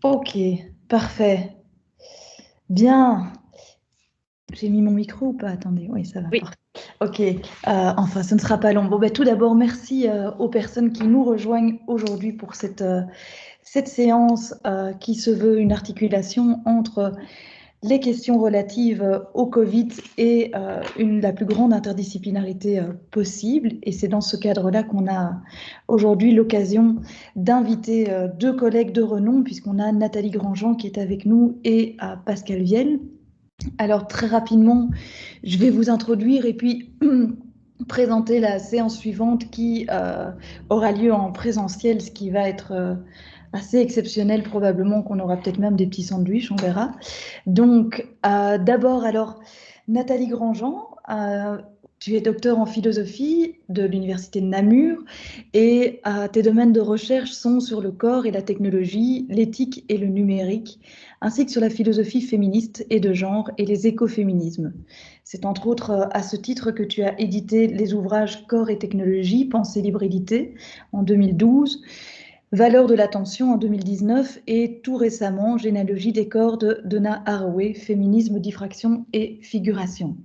Ok, parfait. Bien. J'ai mis mon micro ou pas? Attendez, oui, ça va, Oui, parfait. Ok, enfin, ce ne sera pas long. Bon, ben, tout d'abord, merci aux personnes qui nous rejoignent aujourd'hui pour cette séance qui se veut une articulation entre les questions relatives au Covid et la plus grande interdisciplinarité possible. Et c'est dans ce cadre-là qu'on a aujourd'hui l'occasion d'inviter deux collègues de renom, puisqu'on a Nathalie Grandjean qui est avec nous et Pascal Vielle. Alors très rapidement, je vais vous introduire et puis présenter la séance suivante qui aura lieu en présentiel, ce qui va être assez exceptionnel probablement, qu'on aura peut-être même des petits sandwichs, on verra. Donc d'abord alors Nathalie Grandjean, tu es docteur en philosophie de l'université de Namur et tes domaines de recherche sont sur le corps et la technologie, l'éthique et le numérique, ainsi que sur la philosophie féministe et de genre et les écoféminismes. C'est entre autres à ce titre que tu as édité les ouvrages Corps et technologie, Pensée, libéralité en 2012, Valeurs de l'attention en 2019 et tout récemment Généalogie des corps de Donna Haraway, Féminisme, diffraction et figuration.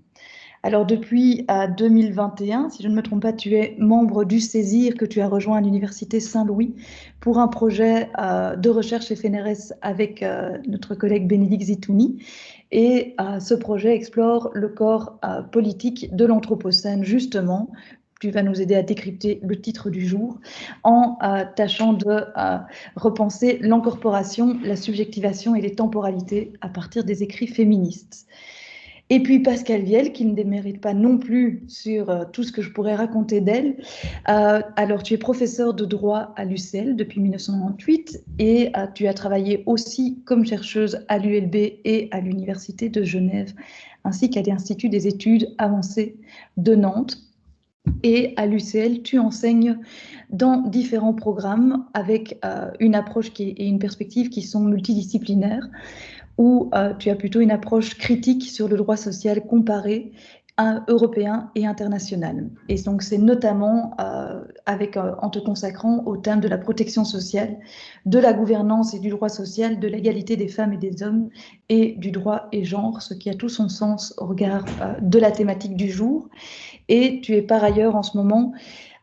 Alors depuis 2021, si je ne me trompe pas, tu es membre du CESIR que tu as rejoint à l'Université Saint-Louis pour un projet de recherche FNRS avec notre collègue Bénédicte Zitouni. Et ce projet explore le corps politique de l'Anthropocène, justement. Tu vas nous aider à décrypter le titre du jour en tâchant de repenser l'encorporation, la subjectivation et les temporalités à partir des écrits féministes. Et puis Pascal Vielle, qui ne démérite pas non plus sur tout ce que je pourrais raconter d'elle. Alors, tu es professeur de droit à l'UCL depuis 1998 et tu as travaillé aussi comme chercheuse à l'ULB et à l'Université de Genève, ainsi qu'à l'Institut des études avancées de Nantes. Et à l'UCL, tu enseignes dans différents programmes avec une approche et une perspective qui sont multidisciplinaires, où tu as plutôt une approche critique sur le droit social comparé européen et international. Et donc c'est notamment en te consacrant au thème de la protection sociale, de la gouvernance et du droit social, de l'égalité des femmes et des hommes et du droit et genre, ce qui a tout son sens au regard de la thématique du jour. Et tu es par ailleurs en ce moment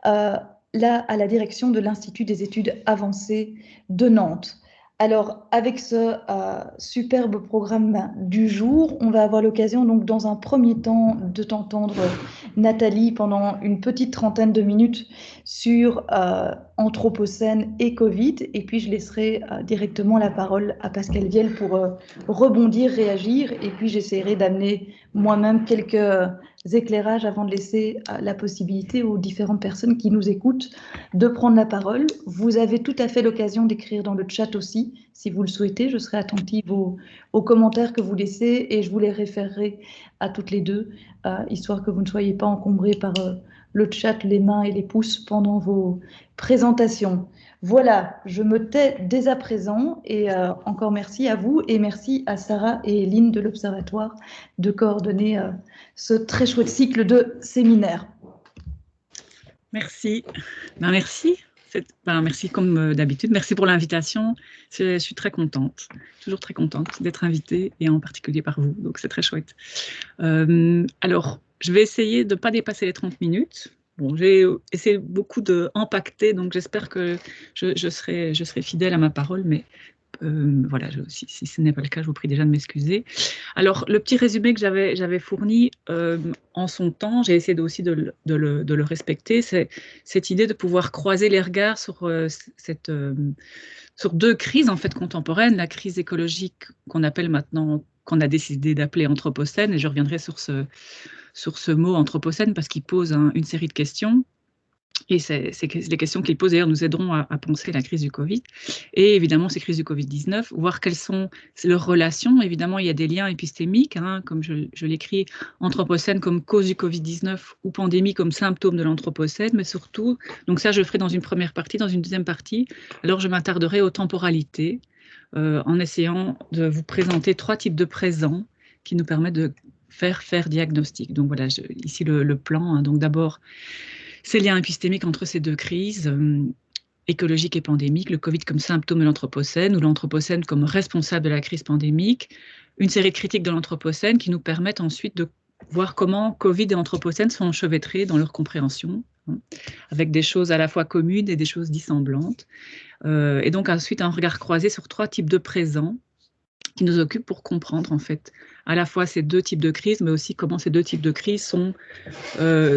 euh, là à la direction de l'Institut des études avancées de Nantes. Alors, avec ce superbe programme du jour, on va avoir l'occasion, donc, dans un premier temps, de t'entendre, Nathalie, pendant une petite trentaine de minutes sur Anthropocène et Covid. Et puis, je laisserai directement la parole à Pascal Vielle pour rebondir, réagir. Et puis, j'essaierai d'amener moi-même quelques éclairages avant de laisser la possibilité aux différentes personnes qui nous écoutent de prendre la parole. Vous avez tout à fait l'occasion d'écrire dans le chat aussi, si vous le souhaitez. Je serai attentive aux commentaires que vous laissez et je vous les référerai à toutes les deux, histoire que vous ne soyez pas encombrés par le chat, les mains et les pouces pendant vos présentations. Voilà, je me tais dès à présent et encore merci à vous et merci à Sarah et Eline de l'Observatoire de coordonner ce très chouette cycle de séminaires. merci. Merci. Merci comme d'habitude. Merci pour l'invitation. Je suis très contente, toujours très contente d'être invitée et en particulier par vous. Donc c'est très chouette. Alors, je vais essayer de ne pas dépasser les 30 minutes. Bon, j'ai essayé beaucoup de impacter, donc j'espère que je serai fidèle à ma parole, mais voilà, si ce n'est pas le cas, je vous prie déjà de m'excuser. Alors, le petit résumé que j'avais fourni en son temps, j'ai essayé aussi de le respecter, c'est cette idée de pouvoir croiser les regards sur deux crises en fait contemporaines, la crise écologique qu'on appelle maintenant, qu'on a décidé d'appeler anthropocène, et je reviendrai sur ce mot anthropocène parce qu'il pose une série de questions. Et les questions qu'il pose, d'ailleurs, nous aideront à penser la crise du Covid. Et évidemment, ces crises du Covid-19, voir quelles sont leurs relations. Évidemment, il y a des liens épistémiques, hein, comme je l'écris, anthropocène comme cause du Covid-19 ou pandémie comme symptôme de l'anthropocène, mais surtout, donc ça, je le ferai dans une première partie. Dans une deuxième partie, alors je m'attarderai aux temporalités, en essayant de vous présenter trois types de présents qui nous permettent de faire diagnostic. Donc voilà, ici le plan. Hein. Donc d'abord, ces liens épistémiques entre ces deux crises. écologique et pandémique, le Covid comme symptôme de l'Anthropocène ou l'Anthropocène comme responsable de la crise pandémique, une série de critiques de l'Anthropocène qui nous permettent ensuite de voir comment Covid et Anthropocène sont enchevêtrés dans leur compréhension, hein, avec des choses à la fois communes et des choses dissemblantes. Et donc ensuite un regard croisé sur 3 types de présents qui nous occupent pour comprendre en fait à la fois ces 2 types de crises, mais aussi comment ces 2 types de crises sont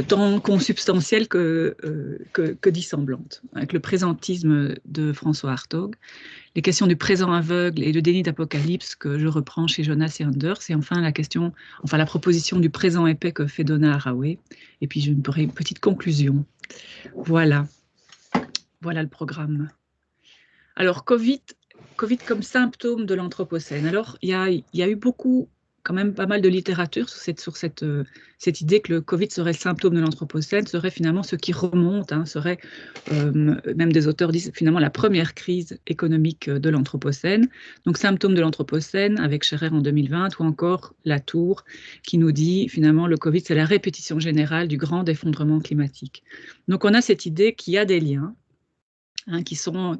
tant consubstantielles que dissemblantes. Avec le présentisme de François Hartog, les questions du présent aveugle et le déni d'apocalypse que je reprends chez Jonas et Anders, et enfin la proposition du présent épais que fait Donna Haraway, et puis je ferai une petite conclusion. Voilà le programme. Alors, Covid comme symptôme de l'Anthropocène. Alors, il y a eu quand même pas mal de littérature sur cette idée que le Covid serait le symptôme de l'Anthropocène, serait finalement ce qui remonte, hein, serait, même des auteurs disent finalement la première crise économique de l'Anthropocène. Donc, symptôme de l'Anthropocène avec Scherer en 2020, ou encore Latour qui nous dit finalement le Covid c'est la répétition générale du grand effondrement climatique. Donc, on a cette idée qu'il y a des liens, hein, qui sont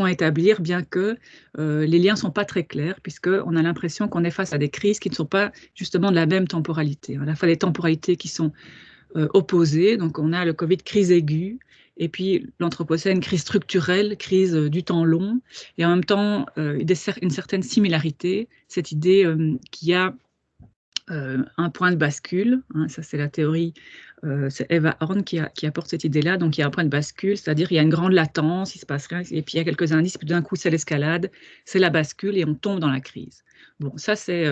à établir, bien que les liens ne sont pas très clairs, puisqu'on a l'impression qu'on est face à des crises qui ne sont pas justement de la même temporalité. À la fois des temporalités qui sont opposées, donc on a le Covid crise aiguë, et puis l'Anthropocène crise structurelle, crise du temps long, et en même temps une certaine similarité, cette idée qu'il y a un point de bascule, hein, ça c'est la théorie, c'est Eva Horn qui apporte cette idée-là, donc il y a un point de bascule, c'est-à-dire il y a une grande latence, il se passe rien, et puis il y a quelques indices, puis d'un coup c'est l'escalade, c'est la bascule et on tombe dans la crise. Bon, ça c'est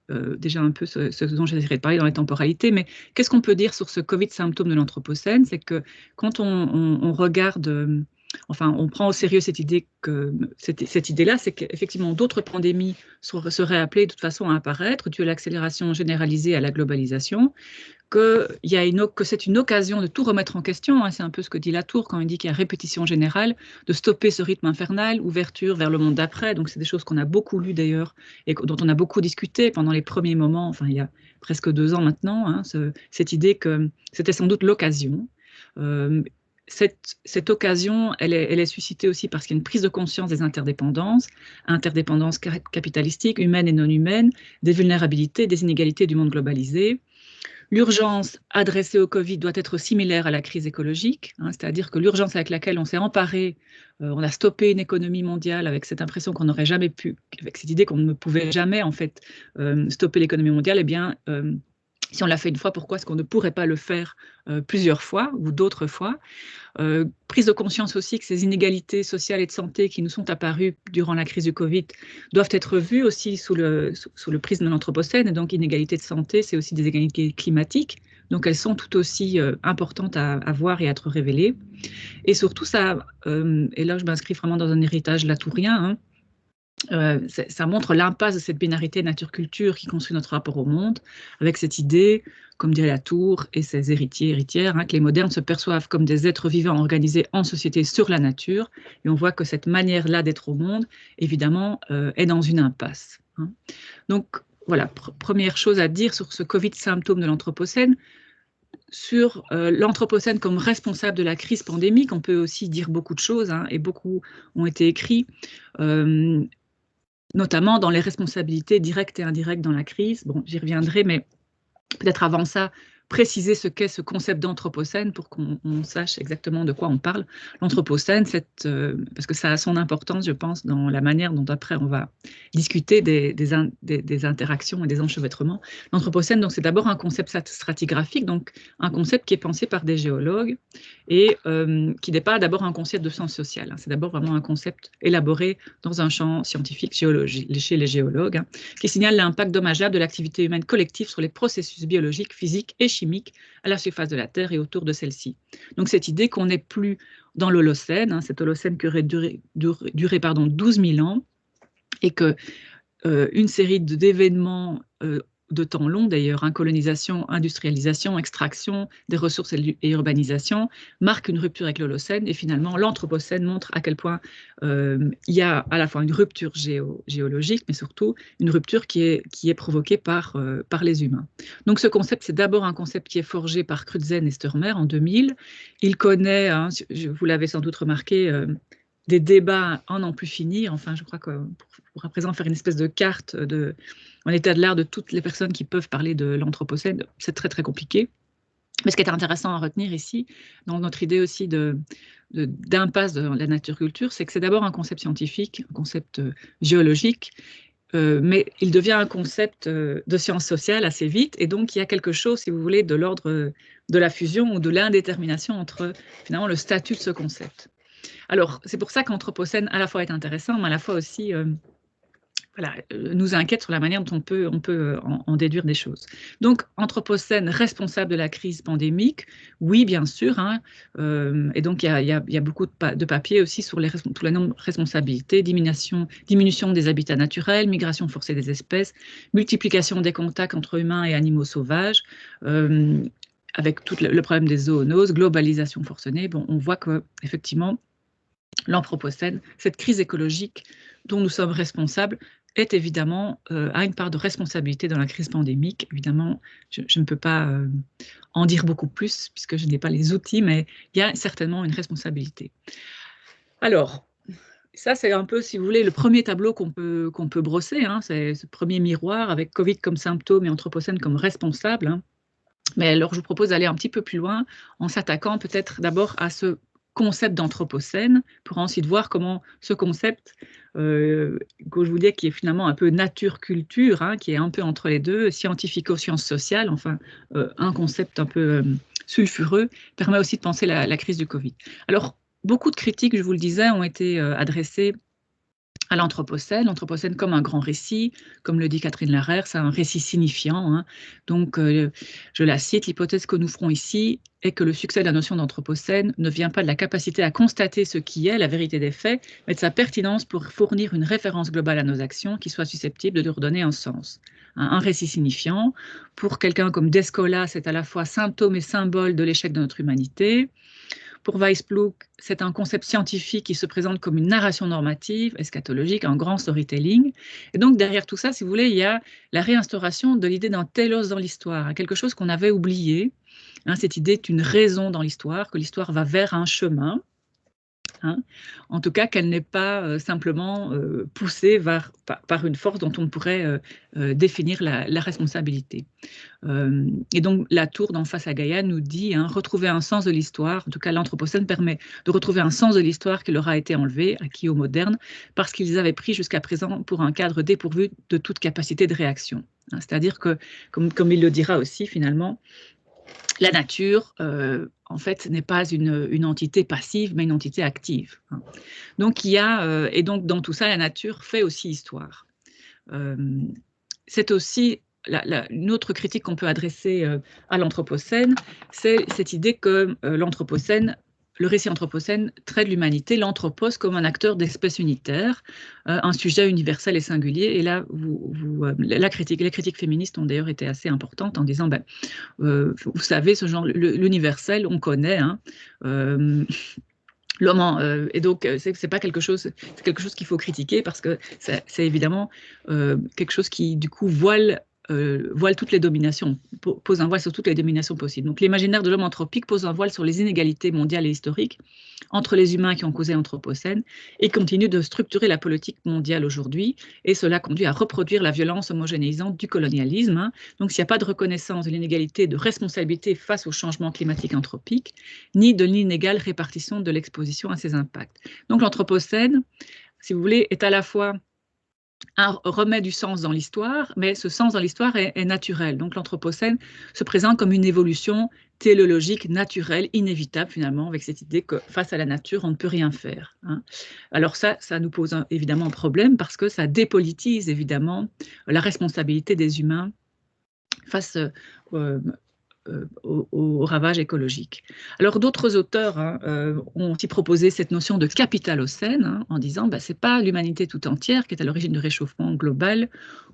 déjà un peu ce dont j'essaierai de parler dans les temporalités, mais qu'est-ce qu'on peut dire sur ce Covid symptôme de l'Anthropocène? C'est que quand on regarde... Enfin, on prend au sérieux cette idée-là, c'est qu'effectivement d'autres pandémies seraient appelées de toute façon à apparaître dû à l'accélération généralisée à la globalisation, que c'est une occasion de tout remettre en question, hein, c'est un peu ce que dit Latour quand il dit qu'il y a répétition générale, de stopper ce rythme infernal, ouverture vers le monde d'après, donc c'est des choses qu'on a beaucoup lues d'ailleurs et dont on a beaucoup discuté pendant les premiers moments, enfin il y a presque 2 ans maintenant, hein, cette idée que c'était sans doute l'occasion. Cette occasion, elle est suscitée aussi parce qu'il y a une prise de conscience des interdépendances capitalistiques, humaines et non humaines, des vulnérabilités, des inégalités du monde globalisé. L'urgence adressée au Covid doit être similaire à la crise écologique, hein, c'est-à-dire que l'urgence avec laquelle on s'est emparé, on a stoppé une économie mondiale avec cette impression qu'on n'aurait jamais pu, avec cette idée qu'on ne pouvait jamais en fait stopper l'économie mondiale, eh bien si on l'a fait une fois, pourquoi est-ce qu'on ne pourrait pas le faire plusieurs fois ou d'autres fois? Prise de conscience aussi que ces inégalités sociales et de santé qui nous sont apparues durant la crise du Covid doivent être vues aussi sous le prisme de l'Anthropocène. Et donc, inégalités de santé, c'est aussi des inégalités climatiques. Donc, elles sont tout aussi importantes à voir et à être révélées. Et surtout, ça, et là, je m'inscris vraiment dans un héritage latourien, hein, ça montre l'impasse de cette binarité nature-culture qui construit notre rapport au monde, avec cette idée, comme dirait Latour et ses héritières, hein, que les modernes se perçoivent comme des êtres vivants organisés en société sur la nature, et on voit que cette manière-là d'être au monde, évidemment, est dans une impasse. Hein. Donc, voilà, première chose à dire sur ce Covid symptôme de l'Anthropocène. Sur l'Anthropocène comme responsable de la crise pandémique, on peut aussi dire beaucoup de choses, hein, et beaucoup ont été écrits, notamment dans les responsabilités directes et indirectes dans la crise. Bon, j'y reviendrai, mais peut-être avant ça, préciser ce qu'est ce concept d'anthropocène pour qu'on sache exactement de quoi on parle. L'anthropocène, parce que ça a son importance, je pense, dans la manière dont après on va discuter des interactions et des enchevêtrements. L'anthropocène, donc, c'est d'abord un concept stratigraphique, donc un concept qui est pensé par des géologues et qui n'est pas d'abord un concept de sciences sociales. Hein. C'est d'abord vraiment un concept élaboré dans un champ scientifique chez les géologues, hein, qui signale l'impact dommageable de l'activité humaine collective sur les processus biologiques, physiques et chimiques à la surface de la Terre et autour de celle-ci. Donc cette idée qu'on n'est plus dans l'Holocène, hein, cet Holocène qui aurait duré 12 000 ans, et que une série d'événements de temps long d'ailleurs, hein, colonisation, industrialisation, extraction des ressources et urbanisation, marque une rupture avec l'Holocène, et finalement l'Anthropocène montre à quel point il y a à la fois une rupture géologique, mais surtout une rupture qui est provoquée par les humains. Donc ce concept, c'est d'abord un concept qui est forgé par Crutzen et Sturmer en 2000. Il connaît, hein, vous l'avez sans doute remarqué, des débats en n'en plus finir. Enfin, je crois qu'on pourra à présent faire une espèce de carte en état de l'art de toutes les personnes qui peuvent parler de l'Anthropocène. C'est très, très compliqué. Mais ce qui est intéressant à retenir ici, dans notre idée aussi d'impasse de la nature-culture, c'est que c'est d'abord un concept scientifique, un concept géologique, mais il devient un concept de sciences sociales assez vite, et donc il y a quelque chose, si vous voulez, de l'ordre de la fusion ou de l'indétermination entre finalement le statut de ce concept. Alors, c'est pour ça qu'Anthropocène à la fois est intéressant, mais à la fois aussi nous inquiète sur la manière dont on peut en déduire des choses. Donc, Anthropocène responsable de la crise pandémique, oui, bien sûr, hein, et donc il y a beaucoup de papiers aussi sur tous les noms de responsabilités, diminution des habitats naturels, migration forcée des espèces, multiplication des contacts entre humains et animaux sauvages, avec tout le problème des zoonoses, globalisation forcenée. Bon, on voit que effectivement, l'Anthropocène, cette crise écologique dont nous sommes responsables, est évidemment a une part de responsabilité dans la crise pandémique. Évidemment, je ne peux pas en dire beaucoup plus puisque je n'ai pas les outils, mais il y a certainement une responsabilité. Alors, ça, c'est un peu, si vous voulez, le premier tableau qu'on peut brosser. Hein, c'est ce premier miroir avec Covid comme symptôme et Anthropocène comme responsable. Hein. Mais alors, je vous propose d'aller un petit peu plus loin en s'attaquant peut-être d'abord à ce concept d'Anthropocène, pour ensuite voir comment ce concept, que je vous dis, qui est finalement un peu nature-culture, hein, qui est un peu entre les deux, scientifico-sciences sociales, enfin, un concept un peu sulfureux, permet aussi de penser la crise du Covid. Alors, beaucoup de critiques, je vous le disais, ont été adressées à l'Anthropocène comme un grand récit, comme le dit Catherine Larère, c'est un récit signifiant. Hein. Donc, je la cite, l'hypothèse que nous ferons ici est que le succès de la notion d'Anthropocène ne vient pas de la capacité à constater ce qui est la vérité des faits, mais de sa pertinence pour fournir une référence globale à nos actions qui soit susceptible de leur donner un sens. Un récit signifiant, pour quelqu'un comme Descola, c'est à la fois symptôme et symbole de l'échec de notre humanité. Pour Weisbluck, c'est un concept scientifique qui se présente comme une narration normative, eschatologique, un grand storytelling. Et donc, derrière tout ça, si vous voulez, il y a la réinstauration de l'idée d'un télos dans l'histoire, quelque chose qu'on avait oublié. Hein, cette idée d'une raison dans l'histoire, que l'histoire va vers un chemin. Hein. En tout cas, qu'elle n'est pas simplement poussée par une force dont on pourrait définir la responsabilité. Et donc, la tour d'en face à Gaïa nous dit retrouver un sens de l'histoire. En tout cas, l'Anthropocène permet de retrouver un sens de l'histoire qui leur a été enlevé, acquis aux modernes, parce qu'ils avaient pris jusqu'à présent pour un cadre dépourvu de toute capacité de réaction. Hein, c'est-à-dire que, comme il le dira aussi finalement, la nature, en fait, n'est pas une entité passive, mais une entité active. Hein. Donc, il y a, et donc, dans tout ça, la nature fait aussi histoire. C'est aussi une autre critique qu'on peut adresser à l'Anthropocène, c'est cette idée que l'Anthropocène, le récit anthropocène traite l'humanité, l'anthropos comme un acteur d'espèce unitaire, un sujet universel et singulier. Et là, les critiques féministes ont d'ailleurs été assez importantes en disant, vous savez, ce genre, l'universel, on connaît. Hein, l'homme, et donc c'est pas quelque chose, c'est quelque chose qu'il faut critiquer parce que c'est évidemment quelque chose qui du coup voile toutes les dominations, pose un voile sur toutes les dominations possibles. Donc l'imaginaire de l'homme anthropique pose un voile sur les inégalités mondiales et historiques entre les humains qui ont causé l'Anthropocène et continue de structurer la politique mondiale aujourd'hui, et cela conduit à reproduire la violence homogénéisante du colonialisme. Hein. Donc s'il n'y a pas de reconnaissance de l'inégalité de responsabilité face au changement climatique anthropique, ni de l'inégale répartition de l'exposition à ces impacts. Donc l'Anthropocène, si vous voulez, est à la fois remet du sens dans l'histoire, mais ce sens dans l'histoire est naturel. Donc l'Anthropocène se présente comme une évolution téléologique, naturelle, inévitable finalement, avec cette idée que face à la nature, on ne peut rien faire. Hein. Alors ça nous pose évidemment un problème parce que ça dépolitise évidemment la responsabilité des humains face au ravage écologique. Alors d'autres auteurs ont aussi proposé cette notion de capitalocène en disant ce n'est pas l'humanité tout entière qui est à l'origine du réchauffement global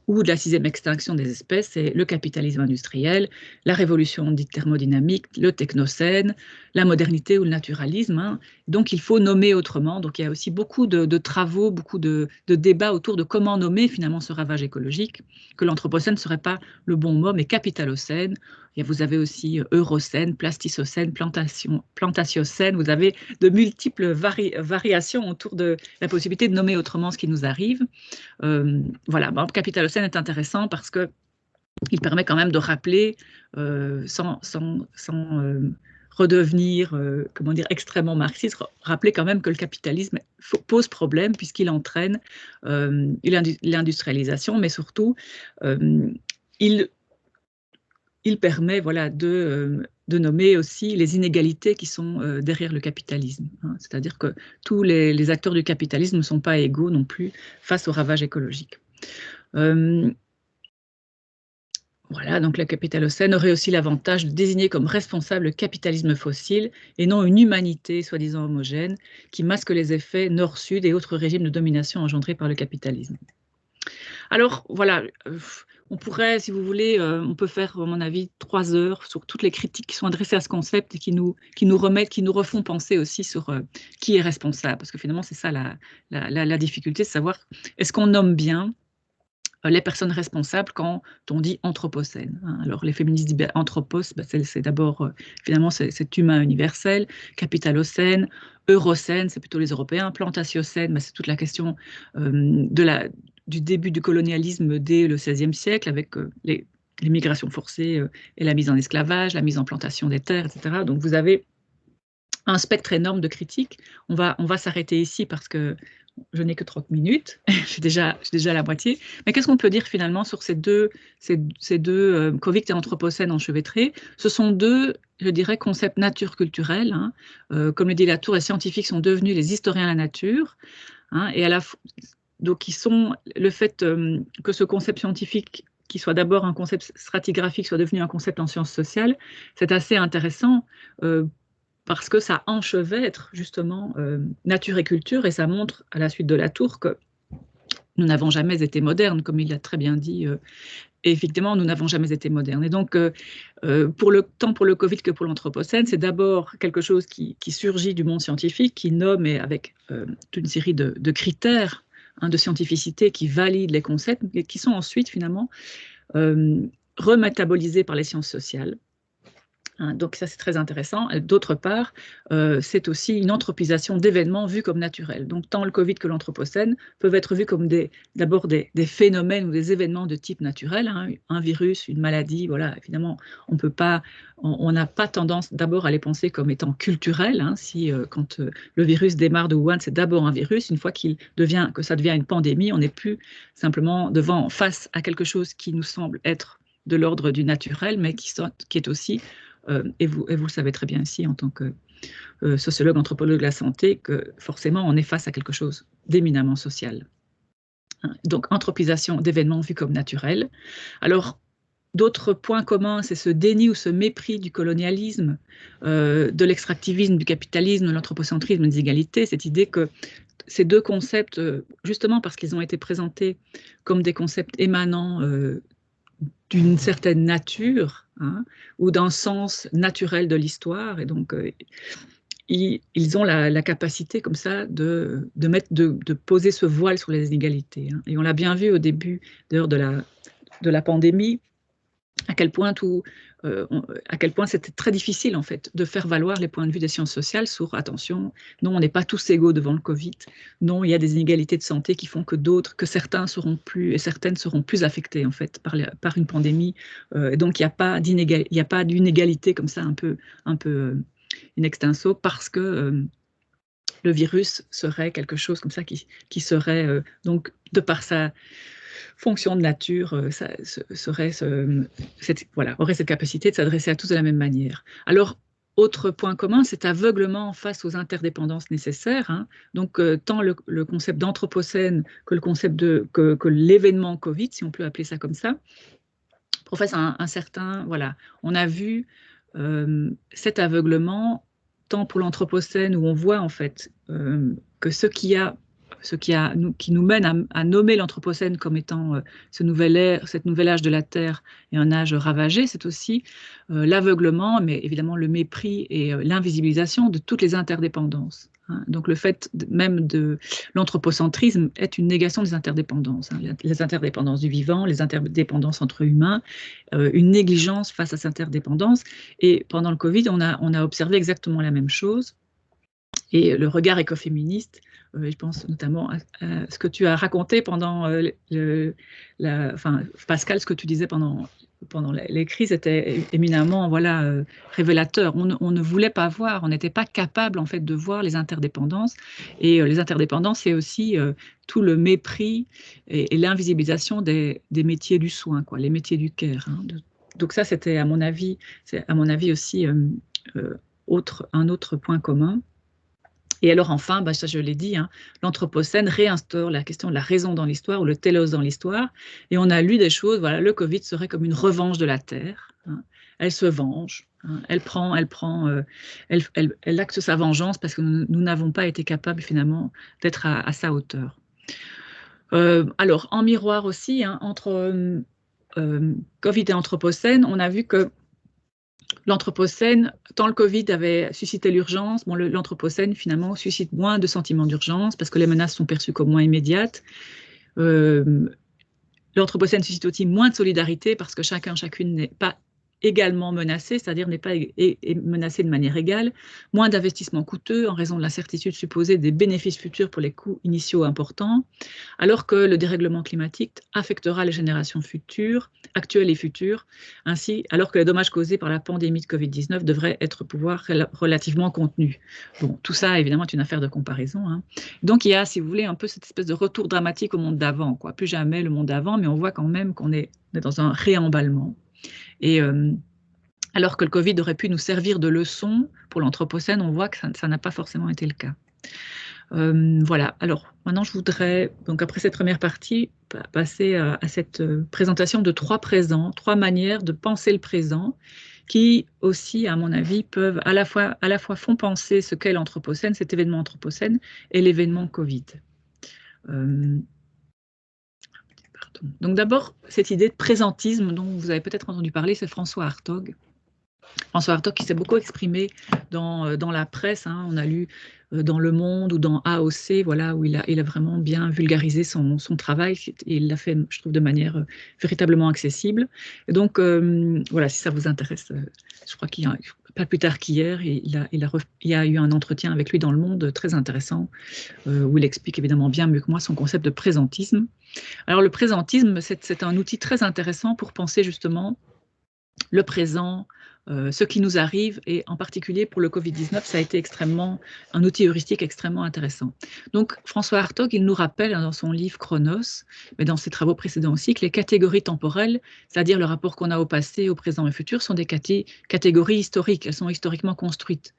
ou de la 6e extinction des espèces, c'est le capitalisme industriel, la révolution dite thermodynamique, le technocène, la modernité ou le naturalisme, hein. Donc il faut nommer autrement. Donc il y a aussi beaucoup de travaux, beaucoup de débats autour de comment nommer finalement ce ravage écologique, que l'anthropocène ne serait pas le bon mot, mais capitalocène. Et vous avez aussi eurocène, plasticocène, plantatiocène. Vous avez de multiples variations autour de la possibilité de nommer autrement ce qui nous arrive. Voilà, bon, capitalocène est intéressant parce que il permet quand même de rappeler, sans redevenir, comment dire, extrêmement marxiste, rappeler quand même que le capitalisme pose problème puisqu'il entraîne l'industrialisation, mais surtout, il permet, voilà, de nommer aussi les inégalités qui sont derrière le capitalisme, hein. C'est-à-dire que tous les acteurs du capitalisme ne sont pas égaux non plus face au ravage écologique. Voilà, donc le capitalocène aurait aussi l'avantage de désigner comme responsable le capitalisme fossile et non une humanité soi-disant homogène qui masque les effets nord-sud et autres régimes de domination engendrés par le capitalisme. Alors voilà, on pourrait, si vous voulez, on peut faire, à mon avis, 3 heures sur toutes les critiques qui sont adressées à ce concept et qui nous remettent, qui nous refont penser aussi sur qui est responsable. Parce que finalement, c'est ça la difficulté, de savoir est-ce qu'on nomme bien les personnes responsables quand on dit anthropocène, hein. Alors les féministes disent anthropos, c'est d'abord finalement c'est humain universel, capitalocène, eurocène, c'est plutôt les Européens, plantatiocène, c'est toute la question du début du colonialisme dès le XVIe siècle avec les migrations forcées et la mise en esclavage, la mise en plantation des terres, etc. Donc vous avez un spectre énorme de critiques. On va s'arrêter ici parce que je n'ai que 30 minutes, j'ai déjà la moitié. Mais qu'est-ce qu'on peut dire finalement sur ces deux Covid et Anthropocène enchevêtrés? Ce sont deux, je dirais, concepts nature culturelle, hein. Comme le dit Latour, les scientifiques sont devenus les historiens de la nature, hein, et donc ils sont le fait que ce concept scientifique qui soit d'abord un concept stratigraphique soit devenu un concept en sciences sociales, c'est assez intéressant. Parce que ça enchevêtre justement nature et culture, et ça montre à la suite de Latour que nous n'avons jamais été modernes, comme il l'a très bien dit. Et effectivement, nous n'avons jamais été modernes. Et donc, tant pour le Covid que pour l'Anthropocène, c'est d'abord quelque chose qui surgit du monde scientifique, qui nomme et avec toute une série de critères, hein, de scientificité qui valident les concepts, et qui sont ensuite finalement remétabolisés par les sciences sociales. Hein, donc ça, c'est très intéressant. D'autre part, c'est aussi une anthropisation d'événements vus comme naturels. Donc tant le Covid que l'Anthropocène peuvent être vus comme d'abord des phénomènes ou des événements de type naturel, hein, un virus, une maladie, voilà. Évidemment, on n'a pas tendance d'abord à les penser comme étant culturels, hein. Quand le virus démarre de Wuhan, c'est d'abord un virus. Une fois que ça devient une pandémie, on n'est plus simplement face à quelque chose qui nous semble être de l'ordre du naturel, mais qui est aussi et vous le savez très bien ici en tant que sociologue, anthropologue de la santé, que forcément on est face à quelque chose d'éminemment social. Donc anthropisation d'événements vus comme naturels. Alors d'autres points communs, c'est ce déni ou ce mépris du colonialisme, de l'extractivisme, du capitalisme, de l'anthropocentrisme, des inégalités, cette idée que ces deux concepts, justement parce qu'ils ont été présentés comme des concepts émanant d'une certaine nature, hein, ou d'un sens naturel de l'histoire, et donc ils ont la capacité comme ça de poser ce voile sur les inégalités, hein. Et on l'a bien vu au début d'ailleurs de la pandémie, à quel point c'était très difficile en fait de faire valoir les points de vue des sciences sociales sur attention, non, on n'est pas tous égaux devant le Covid, non, il y a des inégalités de santé qui font que certains seront plus et certaines seront plus affectées en fait par une pandémie, donc il n'y a pas d'une égalité comme ça un peu in extenso, parce que le virus serait quelque chose comme ça qui serait donc de par sa fonction de nature, aurait cette capacité de s'adresser à tous de la même manière. Alors, autre point commun, cet aveuglement face aux interdépendances nécessaires, hein. Donc, tant le concept d'anthropocène que le concept que l'événement Covid, si on peut appeler ça comme ça, professe un certain, voilà, on a vu cet aveuglement tant pour l'anthropocène où on voit en fait que ce qui a qui nous mène à nommer l'Anthropocène comme étant cette nouvel âge de la Terre et un âge ravagé, c'est aussi l'aveuglement, mais évidemment le mépris et l'invisibilisation de toutes les interdépendances. Donc le fait même de l'anthropocentrisme est une négation des interdépendances, les interdépendances du vivant, les interdépendances entre humains, une négligence face à ces interdépendances. Et pendant le Covid, on a observé exactement la même chose. Et le regard écoféministe, je pense notamment à ce que tu as raconté pendant Pascal, ce que tu disais pendant les crises était éminemment révélateur. On ne voulait pas voir, on n'était pas capable en fait de voir les interdépendances. Et les interdépendances, c'est aussi tout le mépris et l'invisibilisation des métiers du soin, quoi, les métiers du care. Donc ça, c'était à mon avis aussi un autre point commun. Et alors enfin, ça je l'ai dit, l'Anthropocène réinstaure la question de la raison dans l'histoire ou le télos dans l'histoire. Et on a lu des choses, le Covid serait comme une revanche de la Terre. Elle se venge, elle acte sa vengeance parce que nous n'avons pas été capables finalement d'être à sa hauteur. Alors en miroir aussi, entre Covid et Anthropocène, on a vu que l'Anthropocène, tant le Covid avait suscité l'urgence, l'Anthropocène finalement suscite moins de sentiments d'urgence parce que les menaces sont perçues comme moins immédiates. L'Anthropocène suscite aussi moins de solidarité parce que chacune n'est pas également menacé, c'est-à-dire n'est pas menacé de manière égale, moins d'investissements coûteux en raison de l'incertitude supposée des bénéfices futurs pour les coûts initiaux importants, alors que le dérèglement climatique affectera les générations futures, actuelles et futures, ainsi alors que les dommages causés par la pandémie de Covid-19 devraient être relativement contenus. Bon, tout ça, évidemment, est une affaire de comparaison. Donc, il y a, si vous voulez, un peu cette espèce de retour dramatique au monde d'avant, quoi. Plus jamais le monde d'avant, mais on voit quand même qu'on est dans un réemballement. Et alors que le Covid aurait pu nous servir de leçon pour l'Anthropocène, on voit que ça n'a pas forcément été le cas. Voilà, alors maintenant je voudrais, donc après cette première partie, passer à cette présentation de trois présents, trois manières de penser le présent, qui aussi, à mon avis, peuvent à la fois font penser ce qu'est l'Anthropocène, cet événement Anthropocène, et l'événement Covid. Donc d'abord, cette idée de présentisme dont vous avez peut-être entendu parler, c'est François Hartog. François Hartog qui s'est beaucoup exprimé dans la presse, on a lu dans Le Monde ou dans AOC, où il a vraiment bien vulgarisé son travail, et il l'a fait, je trouve, de manière véritablement accessible. Et donc, si ça vous intéresse, je crois qu'il y a, pas plus tard qu'hier, il y a eu un entretien avec lui dans Le Monde très intéressant, où il explique évidemment bien mieux que moi son concept de présentisme. Alors le présentisme, c'est un outil très intéressant pour penser justement le présent, ce qui nous arrive, et en particulier pour le Covid-19, ça a été un outil heuristique extrêmement intéressant. Donc François Hartog, il nous rappelle dans son livre Chronos, mais dans ses travaux précédents aussi, que les catégories temporelles, c'est-à-dire le rapport qu'on a au passé, au présent et au futur, sont des catégories historiques, elles sont historiquement construites.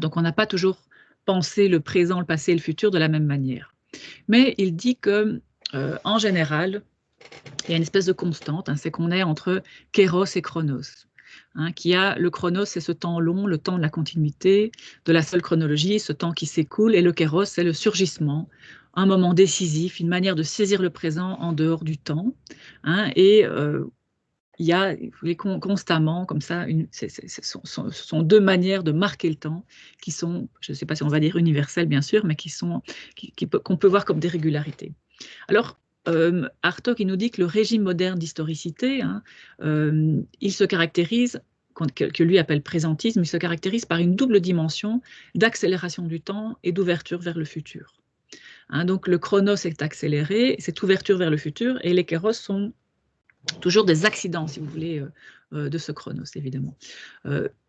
Donc on n'a pas toujours pensé le présent, le passé et le futur de la même manière. Mais il dit que en général, il y a une espèce de constante, c'est qu'on est entre kéros et chronos. Le chronos, c'est ce temps long, le temps de la continuité, de la seule chronologie, ce temps qui s'écoule, et le kéros, c'est le surgissement, un moment décisif, une manière de saisir le présent en dehors du temps. Il y a constamment, comme ça, ce sont deux manières de marquer le temps qui sont, je ne sais pas si on va dire universelles, bien sûr, mais qu'on peut voir comme des régularités. Alors, Hartog, il nous dit que le régime moderne d'historicité, il se caractérise, que lui appelle présentisme, il se caractérise par une double dimension d'accélération du temps et d'ouverture vers le futur. Donc le chronos est accéléré, cette ouverture vers le futur, et les kéros sont toujours des accidents, si vous voulez, de ce chronos, évidemment.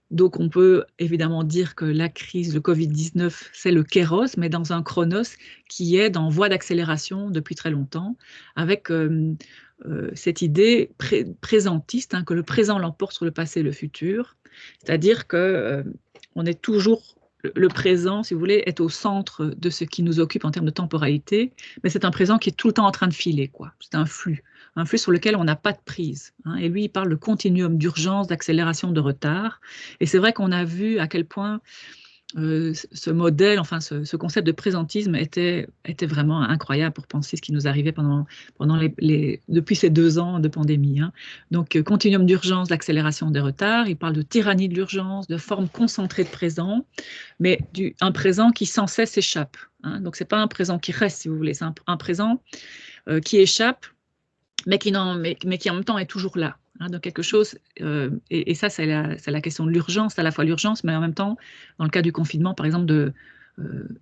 Donc on peut évidemment dire que la crise, le Covid-19, c'est le kéros, mais dans un chronos qui est en voie d'accélération depuis très longtemps, avec cette idée présentiste, que le présent l'emporte sur le passé et le futur, c'est-à-dire que on est toujours, le présent, si vous voulez, est au centre de ce qui nous occupe en termes de temporalité, mais c'est un présent qui est tout le temps en train de filer, quoi. C'est un flux sur lequel on n'a pas de prise. Et lui, il parle de continuum d'urgence, d'accélération, de retard. Et c'est vrai qu'on a vu à quel point ce modèle, enfin ce concept de présentisme était vraiment incroyable pour penser ce qui nous arrivait depuis ces 2 ans de pandémie. Hein. Donc, continuum d'urgence, l'accélération des retards, il parle de tyrannie de l'urgence, de forme concentrée de présent, mais un présent qui sans cesse échappe. Hein. Donc, ce n'est pas un présent qui reste, si vous voulez, c'est un présent qui échappe, mais qui en même temps est toujours là. Hein, donc quelque chose, et ça c'est la question de l'urgence, à la fois l'urgence, mais en même temps, dans le cas du confinement, par exemple, de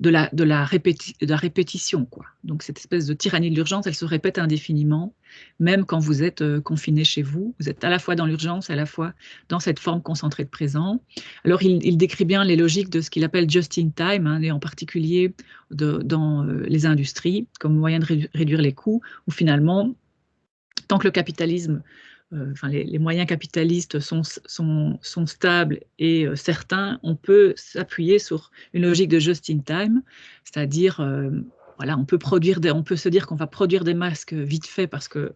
la répétition. Quoi. Donc cette espèce de tyrannie de l'urgence, elle se répète indéfiniment, même quand vous êtes confiné chez vous. Vous êtes à la fois dans l'urgence, à la fois dans cette forme concentrée de présent. Alors il décrit bien les logiques de ce qu'il appelle just in time, hein, et en particulier dans les industries, comme moyen de réduire les coûts, où finalement, tant que le capitalisme, les moyens capitalistes sont stables et certains, on peut s'appuyer sur une logique de just in time, c'est-à-dire, voilà, on peut se dire qu'on va produire des masques vite fait parce qu'il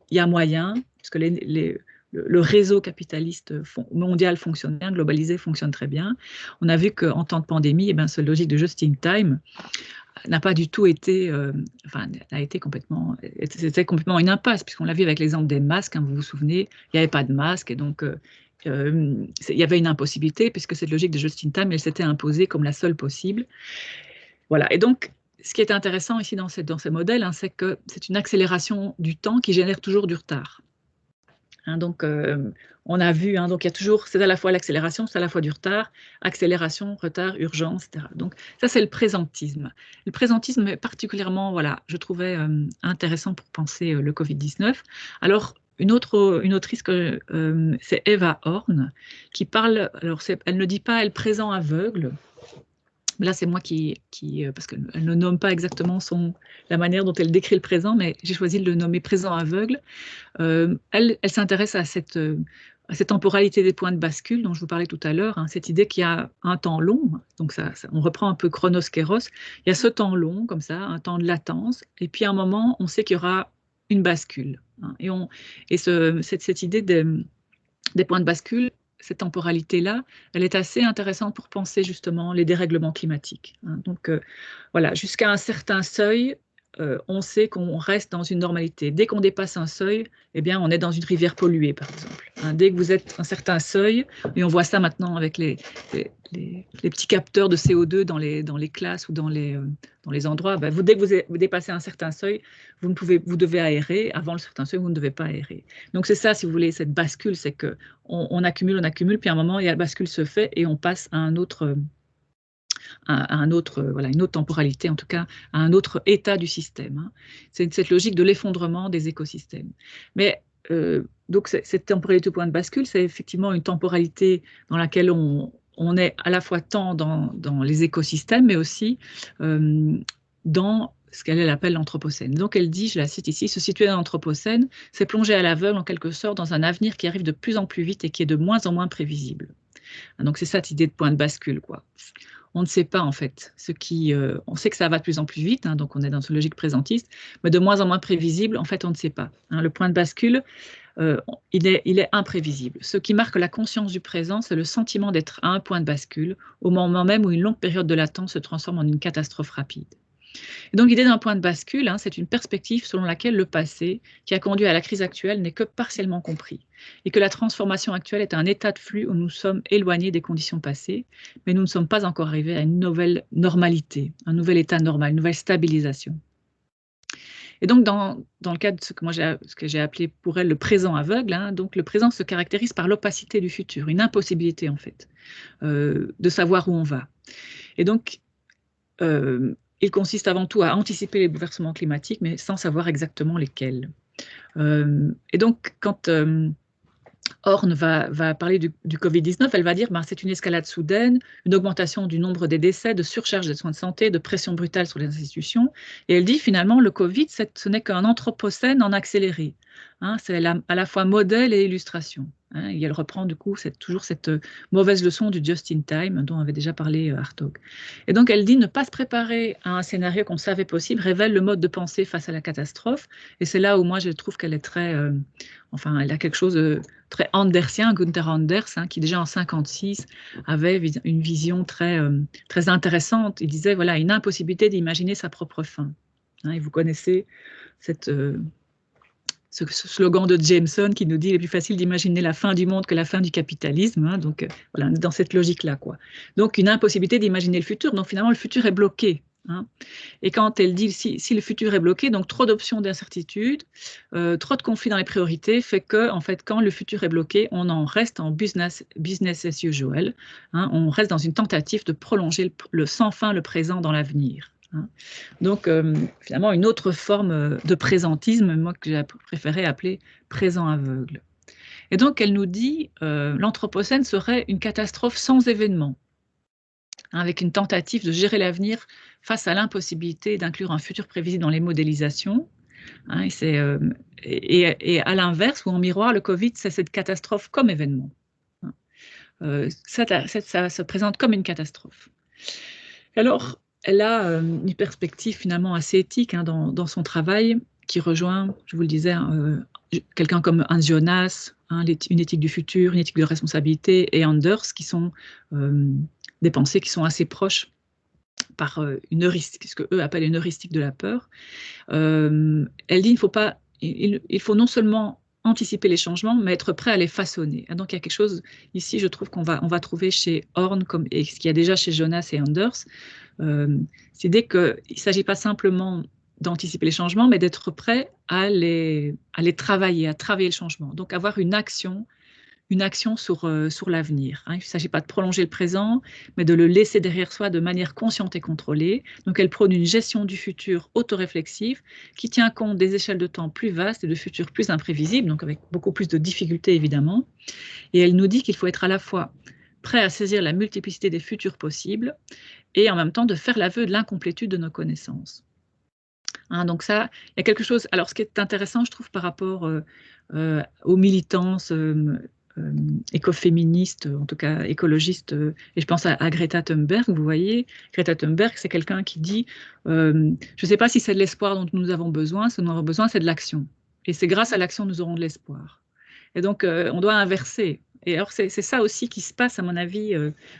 y a moyen, puisque le réseau capitaliste mondial fonctionne bien, globalisé fonctionne très bien. On a vu qu'en temps de pandémie, cette logique de just in time n'a pas du tout été, c'était complètement une impasse, puisqu'on l'a vu avec l'exemple des masques, hein, vous vous souvenez, il n'y avait pas de masque, et donc il y avait une impossibilité, puisque cette logique de just in time, elle s'était imposée comme la seule possible. Voilà, et donc, ce qui est intéressant ici dans ces modèles, hein, c'est que c'est une accélération du temps qui génère toujours du retard. Hein, donc, on a vu, hein, donc il y a toujours, c'est à la fois l'accélération, c'est à la fois du retard, accélération, retard, urgence, etc. Donc ça, c'est le présentisme. Le présentisme est particulièrement, voilà, je trouvais intéressant pour penser le Covid-19. Alors, une autrice, c'est Eva Horn, qui parle, alors elle ne dit pas « elle présent aveugle », là, c'est moi parce qu'elle ne nomme pas exactement la manière dont elle décrit le présent, mais j'ai choisi de le nommer présent aveugle. Elle s'intéresse à cette temporalité des points de bascule dont je vous parlais tout à l'heure, hein, cette idée qu'il y a un temps long, donc on reprend un peu Chronos Kéros, il y a ce temps long, comme ça, un temps de latence, et puis à un moment, on sait qu'il y aura une bascule. Hein, cette idée des points de bascule, cette temporalité-là, elle est assez intéressante pour penser justement les dérèglements climatiques. Hein. Donc voilà, jusqu'à un certain seuil, on sait qu'on reste dans une normalité. Dès qu'on dépasse un seuil, eh bien, on est dans une rivière polluée, par exemple. Hein, dès que vous êtes à un certain seuil, et on voit ça maintenant avec les petits capteurs de CO2 dans les classes ou dans les endroits, ben, dès que vous dépassez un certain seuil, vous devez aérer. Avant le certain seuil, vous ne devez pas aérer. Donc c'est ça, si vous voulez, cette bascule, c'est qu'on accumule, puis à un moment, la bascule se fait et on passe à une autre temporalité, en tout cas, à un autre état du système. Hein. C'est cette logique de l'effondrement des écosystèmes. Mais donc, cette temporalité au point de bascule, c'est effectivement une temporalité dans laquelle on est à la fois tant dans les écosystèmes, mais aussi dans ce qu'elle appelle l'anthropocène. Donc, elle dit, je la cite ici, « Se situer dans l'anthropocène, c'est plonger à l'aveugle, en quelque sorte, dans un avenir qui arrive de plus en plus vite et qui est de moins en moins prévisible. » Donc, c'est cette idée de point de bascule, quoi. On ne sait pas, en fait, on sait que ça va de plus en plus vite, hein, donc on est dans une logique présentiste, mais de moins en moins prévisible, en fait, on ne sait pas. Hein, le point de bascule, il est imprévisible. Ce qui marque la conscience du présent, c'est le sentiment d'être à un point de bascule, au moment même où une longue période de latence se transforme en une catastrophe rapide. Et donc l'idée d'un point de bascule, hein, c'est une perspective selon laquelle le passé, qui a conduit à la crise actuelle, n'est que partiellement compris, et que la transformation actuelle est un état de flux où nous sommes éloignés des conditions passées, mais nous ne sommes pas encore arrivés à une nouvelle normalité, un nouvel état normal, une nouvelle stabilisation. Et donc, dans le cadre de ce que j'ai appelé pour elle le présent aveugle, hein, donc le présent se caractérise par l'opacité du futur, une impossibilité en fait, de savoir où on va. Et donc, il consiste avant tout à anticiper les bouleversements climatiques, mais sans savoir exactement lesquels. Et donc, quand Horn va parler du Covid-19, elle va dire que c'est une escalade soudaine, une augmentation du nombre des décès, de surcharge des soins de santé, de pression brutale sur les institutions. Et elle dit finalement, le Covid, ce n'est qu'un anthropocène en accéléré. Hein, c'est à la fois modèle et illustration. Hein, et elle reprend du coup toujours cette mauvaise leçon du just in time dont avait déjà parlé Hartog. Et donc elle dit ne pas se préparer à un scénario qu'on savait possible révèle le mode de pensée face à la catastrophe. Et c'est là où moi je trouve qu'elle est très, enfin elle a quelque chose de très andersien, Gunther Anders, hein, qui déjà en 56 avait une vision très, très intéressante. Il disait voilà une impossibilité d'imaginer sa propre fin. Hein, et vous connaissez cette ce slogan de Jameson qui nous dit il est plus facile d'imaginer la fin du monde que la fin du capitalisme. Hein, donc voilà, dans cette logique-là, quoi. Donc une impossibilité d'imaginer le futur. Donc finalement, le futur est bloqué. Hein. Et quand elle dit si le futur est bloqué, donc trop d'options d'incertitude, trop de conflits dans les priorités, fait que en fait, quand le futur est bloqué, on en reste en business as usual. Hein, on reste dans une tentative de prolonger le sans fin le présent dans l'avenir. Hein. Donc, finalement, une autre forme de présentisme, moi que j'ai préféré appeler présent aveugle. Et donc, elle nous dit l'Anthropocène serait une catastrophe sans événement, hein, avec une tentative de gérer l'avenir face à l'impossibilité d'inclure un futur prévisible dans les modélisations. Hein, et à l'inverse, ou en miroir, le Covid, c'est cette catastrophe comme événement. Hein. Ça se présente comme une catastrophe. Alors, elle a une perspective finalement assez éthique, hein, dans son travail qui rejoint, je vous le disais, quelqu'un comme Hans Jonas, hein, une éthique du futur, une éthique de responsabilité, et Anders, qui sont des pensées qui sont assez proches par une heuristique, ce qu'eux appellent une heuristique de la peur. Elle dit il faut non seulement anticiper les changements, mais être prêt à les façonner. Et donc il y a quelque chose ici, je trouve qu'on va trouver chez Horn, et ce qu'il y a déjà chez Jonas et Anders, c'est l'idée qu'il ne s'agit pas simplement d'anticiper les changements, mais d'être prêt à les travailler, à travailler le changement. Donc avoir une action sur l'avenir. Hein. Il ne s'agit pas de prolonger le présent, mais de le laisser derrière soi de manière consciente et contrôlée. Donc elle prône une gestion du futur autoréflexive qui tient compte des échelles de temps plus vastes et de futurs plus imprévisibles, donc avec beaucoup plus de difficultés évidemment. Et elle nous dit qu'il faut être à la fois prêt à saisir la multiplicité des futurs possibles et en même temps de faire l'aveu de l'incomplétude de nos connaissances. Hein, donc ça, il y a quelque chose. Alors, ce qui est intéressant, je trouve, par rapport aux militances écoféministes, en tout cas écologistes, et je pense à Greta Thunberg. Vous voyez, Greta Thunberg, c'est quelqu'un qui dit je ne sais pas si c'est de l'espoir dont nous avons besoin. Ce dont nous avons besoin, c'est de l'action. Et c'est grâce à l'action que nous aurons de l'espoir. Et donc, on doit inverser. Et alors, c'est ça aussi qui se passe, à mon avis,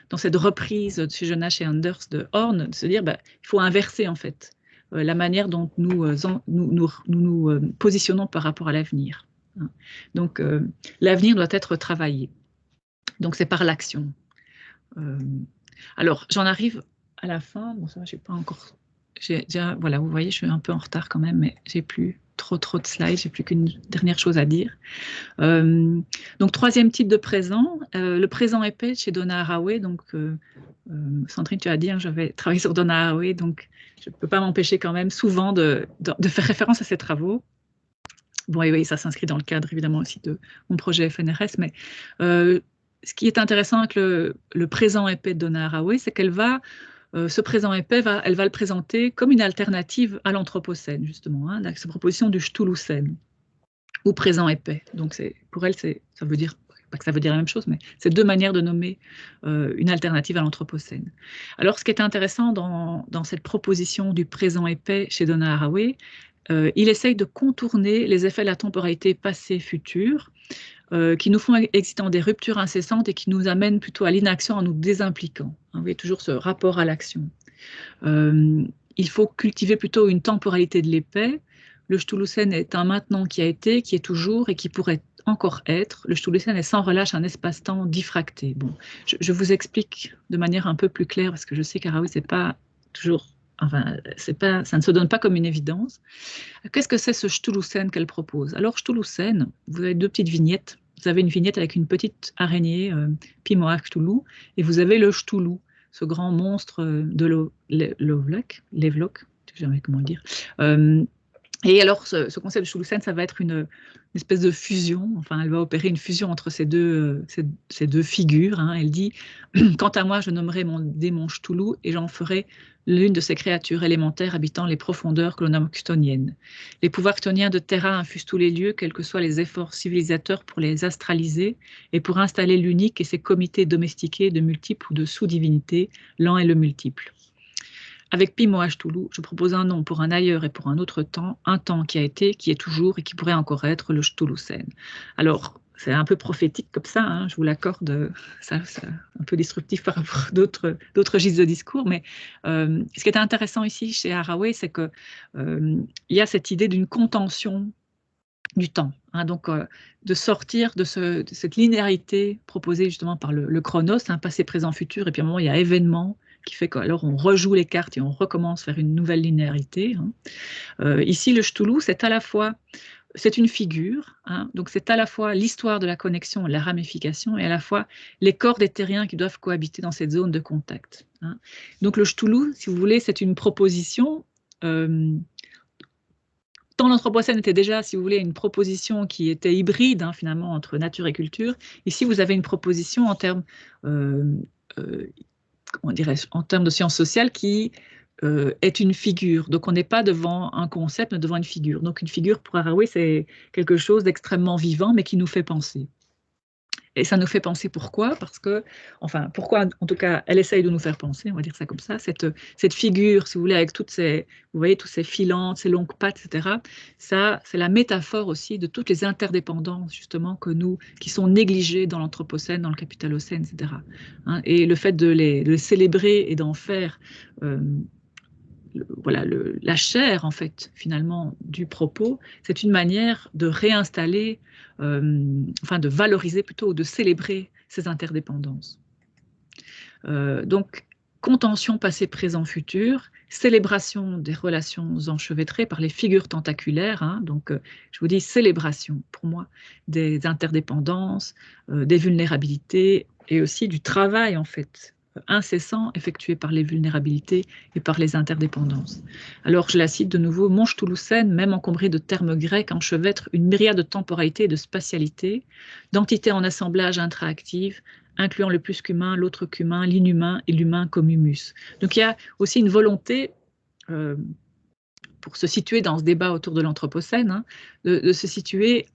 dans cette reprise de chez Jonas et Anders de Horn, de se dire, il faut inverser, en fait, la manière dont nous positionnons par rapport à l'avenir. Hein. Donc, l'avenir doit être travaillé. Donc, c'est par l'action. Alors, j'en arrive à la fin. Bon, ça, je n'ai pas encore... Voilà, vous voyez, je suis un peu en retard quand même, mais j'ai plus trop de slides, j'ai plus qu'une dernière chose à dire. Donc, troisième type de présent, le présent épais chez Donna Haraway. Donc, Sandrine, tu as dit, hein, j'avais travaillé sur Donna Haraway, donc je ne peux pas m'empêcher quand même souvent de faire référence à ses travaux. Bon, et oui, ça s'inscrit dans le cadre évidemment aussi de mon projet FNRS, mais ce qui est intéressant avec le présent épais de Donna Haraway, c'est qu'elle va ce présent épais, elle va le présenter comme une alternative à l'Anthropocène, justement, hein, cette proposition du Ch'tulucène, ou présent épais. Donc, pour elle, ça veut dire, pas que ça veut dire la même chose, mais c'est deux manières de nommer une alternative à l'Anthropocène. Alors, ce qui est intéressant dans cette proposition du présent épais chez Donna Haraway, il essaye de contourner les effets de la temporalité passée-future, qui nous font exister dans des ruptures incessantes et qui nous amènent plutôt à l'inaction en nous désimpliquant. Vous voyez toujours ce rapport à l'action. Il faut cultiver plutôt une temporalité de l'épais. Le Ch'tulucène est un maintenant qui a été, qui est toujours et qui pourrait encore être. Le Ch'tulucène est sans relâche un espace-temps diffracté. Bon, je vous explique de manière un peu plus claire parce que je sais qu'Haraway, c'est pas toujours... Enfin, ça ne se donne pas comme une évidence. Qu'est-ce que c'est ce Ch'tulucène qu'elle propose? Alors, Ch'tulucène, vous avez deux petites vignettes. Vous avez une vignette avec une petite araignée, Pimoa Cthulhu, et vous avez le Cthulhu, ce grand monstre de l'Evlok, je ne sais jamais comment le dire, Et alors, ce concept de Chulusen, ça va être une espèce de fusion, enfin, elle va opérer une fusion entre ces deux figures. Hein. Elle dit, quant à moi, je nommerai mon démon Cthulhu et j'en ferai l'une de ces créatures élémentaires habitant les profondeurs que l'on nomme chtoniennes. Les pouvoirs chtoniens de Terra infusent tous les lieux, quels que soient les efforts civilisateurs pour les astraliser et pour installer l'unique et ses comités domestiqués de multiples ou de sous-divinités, l'un et le multiple. Avec Pimoa Cthulhu, je propose un nom pour un ailleurs et pour un autre temps, un temps qui a été, qui est toujours et qui pourrait encore être le Cthulhu-Sen. Alors, c'est un peu prophétique comme ça, hein, je vous l'accorde, ça, un peu disruptif par rapport à d'autres registres de discours, mais ce qui est intéressant ici chez Haraway, c'est qu'il y a cette idée d'une contention du temps, hein, donc de sortir de cette linéarité proposée justement par le chronos, hein, passé, présent, futur, et puis à un moment il y a événement, qui fait qu'alors on rejoue les cartes et on recommence vers une nouvelle linéarité. Hein. Ici, le Cthulhu, c'est à la fois, c'est une figure, hein, donc c'est à la fois l'histoire de la connexion et la ramification, et à la fois les corps des terriens qui doivent cohabiter dans cette zone de contact. Hein. Donc le Cthulhu, si vous voulez, c'est une proposition. Tant l'Anthropocène était déjà, si vous voulez, une proposition qui était hybride, hein, finalement, entre nature et culture. Ici, vous avez une proposition en termes comment dirais-je, en termes de sciences sociales qui est une figure. Donc on n'est pas devant un concept, mais devant une figure. Donc une figure pour Haraway, c'est quelque chose d'extrêmement vivant, mais qui nous fait penser. Et ça nous fait penser pourquoi? Parce que, enfin, pourquoi, en tout cas, elle essaye de nous faire penser, on va dire ça comme ça, cette figure, si vous voulez, avec toutes ces, vous voyez, tous ces filantes, ces longues pattes, etc., ça, c'est la métaphore aussi de toutes les interdépendances, justement, qui sont négligées dans l'Anthropocène, dans le Capitalocène, etc. Hein, et le fait de les célébrer et d'en faire voilà, la chair, en fait, finalement, du propos, c'est une manière de réinstaller, enfin de valoriser plutôt, de célébrer ces interdépendances. Donc, contention passé, présent, futur, célébration des relations enchevêtrées par les figures tentaculaires, hein, donc je vous dis célébration, pour moi, des interdépendances, des vulnérabilités et aussi du travail, en fait, incessant effectué par les vulnérabilités et par les interdépendances. Alors, je la cite de nouveau, mon Cthulhu-Sen, même encombré de termes grecs, enchevêtre une myriade de temporalité et de spatialité, d'entités en assemblage intraactive, incluant le plus qu'humain, l'autre qu'humain, l'inhumain et l'humain comme humus. Donc il y a aussi une volonté, pour se situer dans ce débat autour de l'Anthropocène, hein, de se situer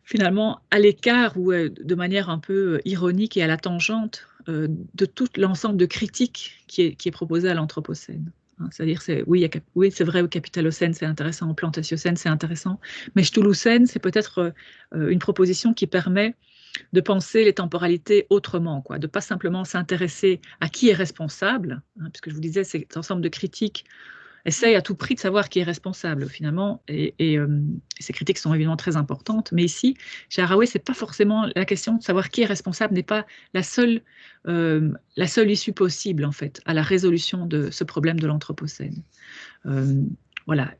finalement à l'écart ou de manière un peu ironique et à la tangente de tout l'ensemble de critiques qui est proposé à l'Anthropocène. Hein, c'est-à-dire, oui, c'est vrai, au Capitalocène, c'est intéressant, au Plantatiocène, c'est intéressant, mais Cthulhu-Cène, c'est peut-être une proposition qui permet de penser les temporalités autrement, quoi, de ne pas simplement s'intéresser à qui est responsable, hein, puisque je vous disais, cet ensemble de critiques essaye à tout prix de savoir qui est responsable finalement, et ces critiques sont évidemment très importantes, mais ici, chez Haraway, c'est pas forcément la question de savoir qui est responsable, n'est pas la seule issue possible en fait à la résolution de ce problème de l'Anthropocène. Voilà.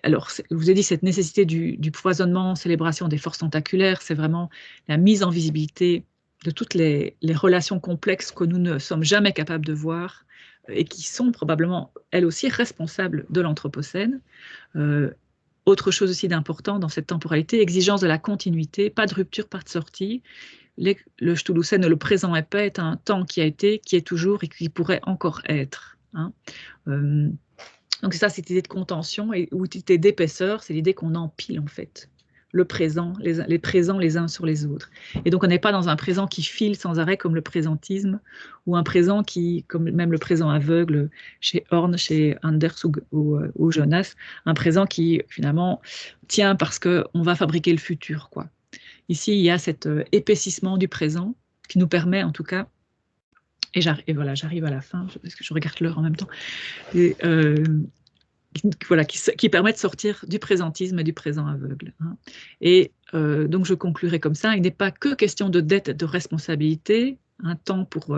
Alors, je vous ai dit, cette nécessité du foisonnement, célébration des forces tentaculaires, c'est vraiment la mise en visibilité de toutes les relations complexes que nous ne sommes jamais capables de voir et qui sont probablement, elles aussi, responsables de l'Anthropocène. Autre chose aussi d'important dans cette temporalité, exigence de la continuité, pas de rupture, pas de sortie. Le Cthulhu-Cène, le présent épais, est un temps qui a été, qui est toujours et qui pourrait encore être. Hein. Donc c'est ça, cette idée de contention ou cette idée d'épaisseur, c'est l'idée qu'on empile en fait le présent, les présents les uns sur les autres. Et donc on n'est pas dans un présent qui file sans arrêt comme le présentisme, ou un présent qui, comme même le présent aveugle chez Horn, chez Anders ou Jonas, un présent qui finalement tient parce qu'on va fabriquer le futur, quoi. Ici, il y a cet épaississement du présent qui nous permet en tout cas, et voilà, j'arrive à la fin, parce que je regarde l'heure en même temps, et, voilà, qui permet de sortir du présentisme et du présent aveugle. Hein. Et donc je conclurai comme ça, il n'est pas que question de dette et de responsabilité, un temps pour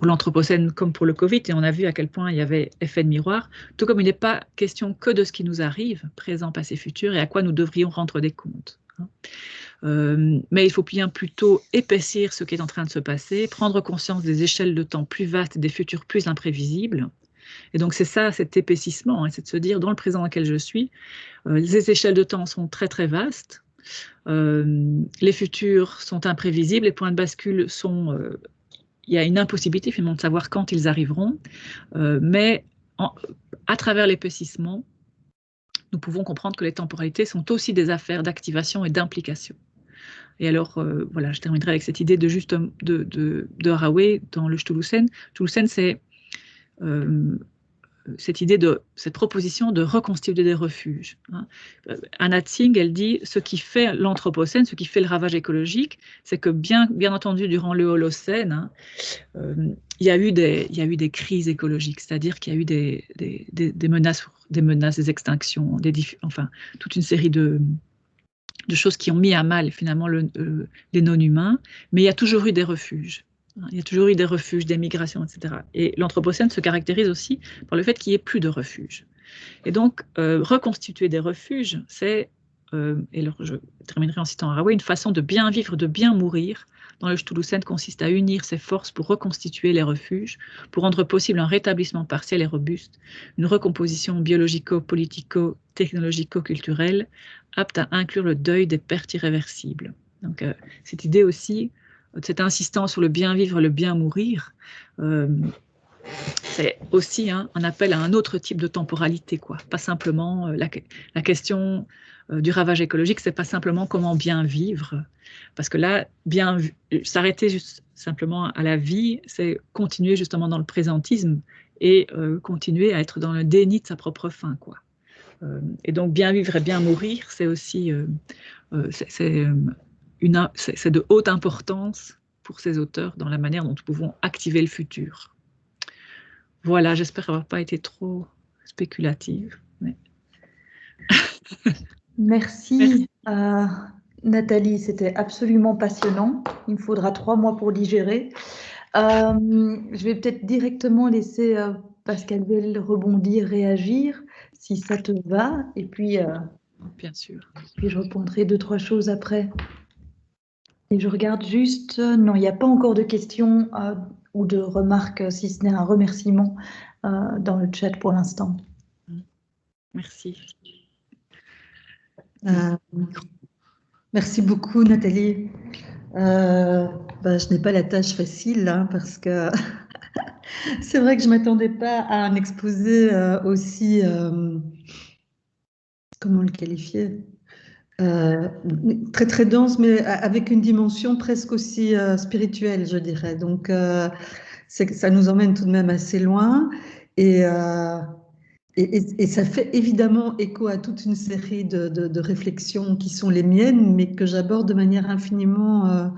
l'Anthropocène comme pour le Covid, et on a vu à quel point il y avait effet de miroir, tout comme il n'est pas question que de ce qui nous arrive, présent, passé, futur, et à quoi nous devrions rendre des comptes. Hein. Mais il faut bien plutôt épaissir ce qui est en train de se passer, prendre conscience des échelles de temps plus vastes et des futurs plus imprévisibles, Et donc c'est ça, cet épaississement, hein, c'est de se dire dans le présent dans lequel je suis, les échelles de temps sont très très vastes, les futurs sont imprévisibles, les points de bascule sont... il y a une impossibilité finalement de savoir quand ils arriveront, mais à travers l'épaississement, nous pouvons comprendre que les temporalités sont aussi des affaires d'activation et d'implication. Et alors, voilà, je terminerai avec cette idée de Haraway dans le Stulusen. Stulusen, c'est cette proposition de reconstituer des refuges. Hein. Anna Tsing, elle dit, ce qui fait l'Anthropocène, ce qui fait le ravage écologique, c'est que bien entendu, durant le Holocène, hein, il y a eu des crises écologiques, c'est-à-dire qu'il y a eu des menaces, des extinctions, enfin, toute une série de choses qui ont mis à mal finalement les non-humains, mais il y a toujours eu des refuges. Il y a toujours eu des refuges, des migrations, etc. Et l'Anthropocène se caractérise aussi par le fait qu'il n'y ait plus de refuges. Et donc, reconstituer des refuges, c'est, et alors je terminerai en citant Haraway, une façon de bien vivre, de bien mourir. Dans le Stulusen consiste à unir ses forces pour reconstituer les refuges, pour rendre possible un rétablissement partiel et robuste, une recomposition biologico-politico-technologico-culturelle, apte à inclure le deuil des pertes irréversibles. Donc, cette idée aussi, cette insistance sur le bien vivre, le bien mourir, c'est aussi un appel à un autre type de temporalité, quoi. Pas simplement la question du ravage écologique, c'est pas simplement comment bien vivre, parce que là, s'arrêter juste simplement à la vie, c'est continuer justement dans le présentisme et continuer à être dans le déni de sa propre fin, quoi. Et donc bien vivre et bien mourir, c'est aussi c'est de haute importance pour ces auteurs dans la manière dont nous pouvons activer le futur. Voilà, j'espère avoir pas été trop spéculative. Mais... Merci. Nathalie, c'était absolument passionnant. Il me faudra 3 mois pour digérer. Je vais peut-être directement laisser Pascal Bell rebondir, réagir, si ça te va. Et puis, bien sûr. Puis je repointerai 2-3 choses après. Et je regarde juste, non, il n'y a pas encore de questions ou de remarques, si ce n'est un remerciement dans le chat pour l'instant. Merci. Merci beaucoup, Nathalie. Je n'ai pas la tâche facile, hein, parce que c'est vrai que je ne m'attendais pas à un exposé aussi, comment le qualifier, très très dense, mais avec une dimension presque aussi spirituelle, je dirais. Donc, ça nous emmène tout de même assez loin. Et ça fait évidemment écho à toute une série de réflexions qui sont les miennes, mais que j'aborde de manière infiniment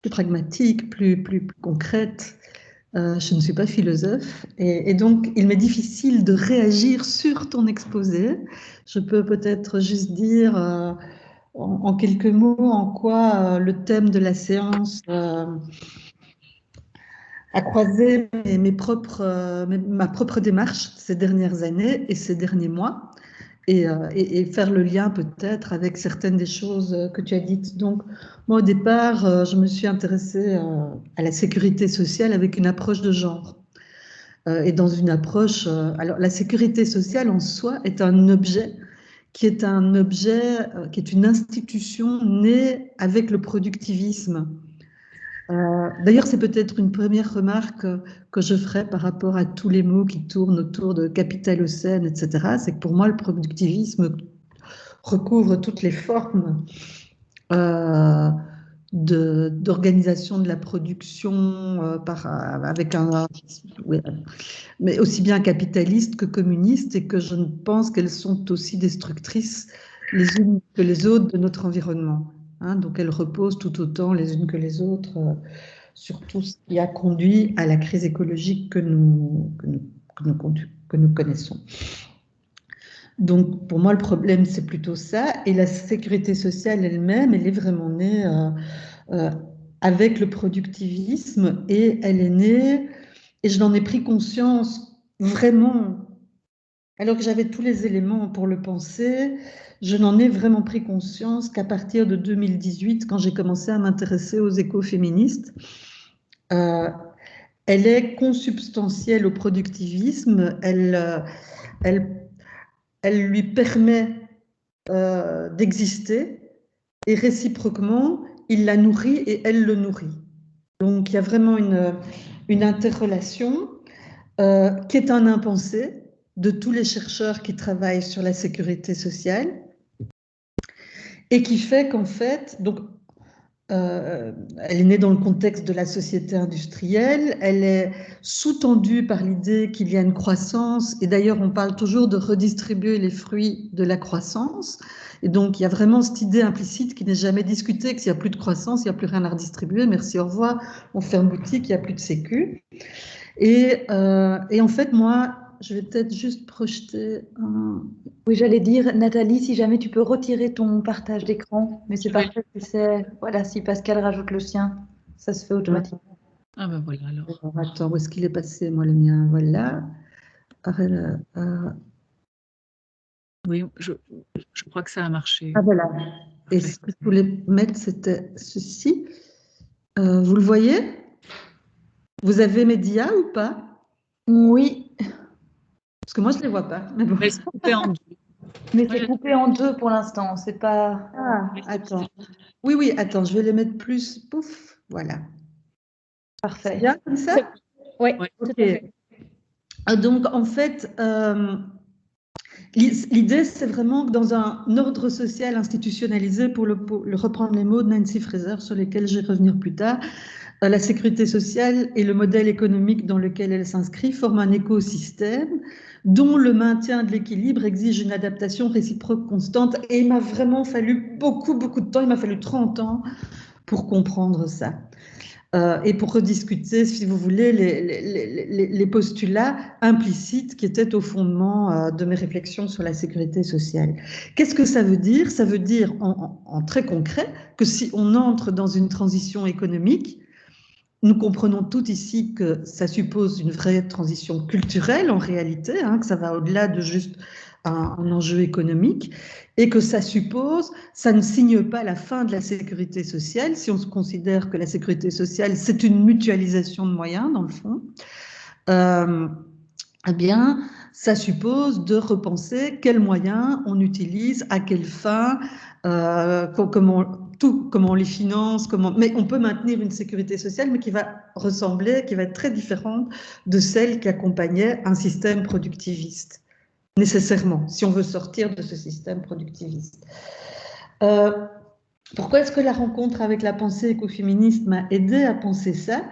plus pragmatique, plus concrète. Je ne suis pas philosophe, et donc il m'est difficile de réagir sur ton exposé. Je peux peut-être juste dire en quelques mots en quoi le thème de la séance a croisé ma propre démarche ces dernières années et ces derniers mois, et faire le lien peut-être avec certaines des choses que tu as dites. Donc, moi, au départ, je me suis intéressée à la sécurité sociale avec une approche de genre. Et dans une approche... alors, la sécurité sociale en soi est un objet qui est une institution née avec le productivisme. D'ailleurs, c'est peut-être une première remarque que je ferai par rapport à tous les mots qui tournent autour de capitalocène, etc. C'est que pour moi, le productivisme recouvre toutes les formes d'organisation de la production mais aussi bien capitaliste que communiste, et que je pense qu'elles sont aussi destructrices les unes que les autres de notre environnement. Hein, donc elles reposent tout autant les unes que les autres sur tout ce qui a conduit à la crise écologique que nous connaissons. Donc pour moi le problème c'est plutôt ça, et la sécurité sociale elle-même, elle est vraiment née avec le productivisme, et elle est née, et je n'en ai pris conscience vraiment, alors que j'avais tous les éléments pour le penser, je n'en ai vraiment pris conscience qu'à partir de 2018, quand j'ai commencé à m'intéresser aux écoféministes. elle est consubstantielle au productivisme, elle lui permet d'exister, et réciproquement, il la nourrit et elle le nourrit. Donc il y a vraiment une interrelation qui est un impensé de tous les chercheurs qui travaillent sur la sécurité sociale et qui fait qu'en fait, donc, elle est née dans le contexte de la société industrielle, elle est sous-tendue par l'idée qu'il y a une croissance, et d'ailleurs on parle toujours de redistribuer les fruits de la croissance, et donc il y a vraiment cette idée implicite qui n'est jamais discutée, que s'il n'y a plus de croissance, il n'y a plus rien à redistribuer, merci, au revoir, on ferme boutique, il n'y a plus de sécu. Et en fait, moi, je vais peut-être juste projeter un... Oui, j'allais dire, Nathalie, si jamais tu peux retirer ton partage d'écran, mais c'est parfait, voilà, si Pascal rajoute le sien, ça se fait automatiquement. Ah ben voilà alors. Attends, où est-ce qu'il est passé, moi, le mien? Voilà. Oui, je crois que ça a marché. Ah voilà. Et ce que je voulais mettre, c'était ceci. Vous le voyez? Vous avez mes dias ou pas? Oui. Parce que moi, je ne les vois pas. Mais bon. Mais c'est coupé en deux. Mais c'est coupé en deux pour l'instant, c'est pas... Ah, attends. Oui, attends, je vais les mettre plus. Pouf, voilà. Parfait. C'est bien comme ça? Oui, ok. Donc, en fait, l'idée, c'est vraiment que dans un ordre social institutionnalisé, pour le reprendre les mots de Nancy Fraser, sur lesquels je vais revenir plus tard, la sécurité sociale et le modèle économique dans lequel elle s'inscrit forment un écosystème dont le maintien de l'équilibre exige une adaptation réciproque constante. Et il m'a vraiment fallu beaucoup de temps, il m'a fallu 30 ans pour comprendre ça. Et pour rediscuter, si vous voulez, les postulats implicites qui étaient au fondement de mes réflexions sur la sécurité sociale. Qu'est-ce que ça veut dire? Ça veut dire, en très concret, que si on entre dans une transition économique, nous comprenons tous ici que ça suppose une vraie transition culturelle en réalité, hein, que ça va au-delà de juste un enjeu économique, et que ça suppose, ça ne signe pas la fin de la sécurité sociale, si on se considère que la sécurité sociale, c'est une mutualisation de moyens, dans le fond, eh bien, ça suppose de repenser quels moyens on utilise, à quelle fin, comment on les finance, mais on peut maintenir une sécurité sociale, mais qui va ressembler, qui va être très différente de celle qui accompagnait un système productiviste, nécessairement, si on veut sortir de ce système productiviste. Pourquoi est-ce que la rencontre avec la pensée écoféministe m'a aidé à penser ça?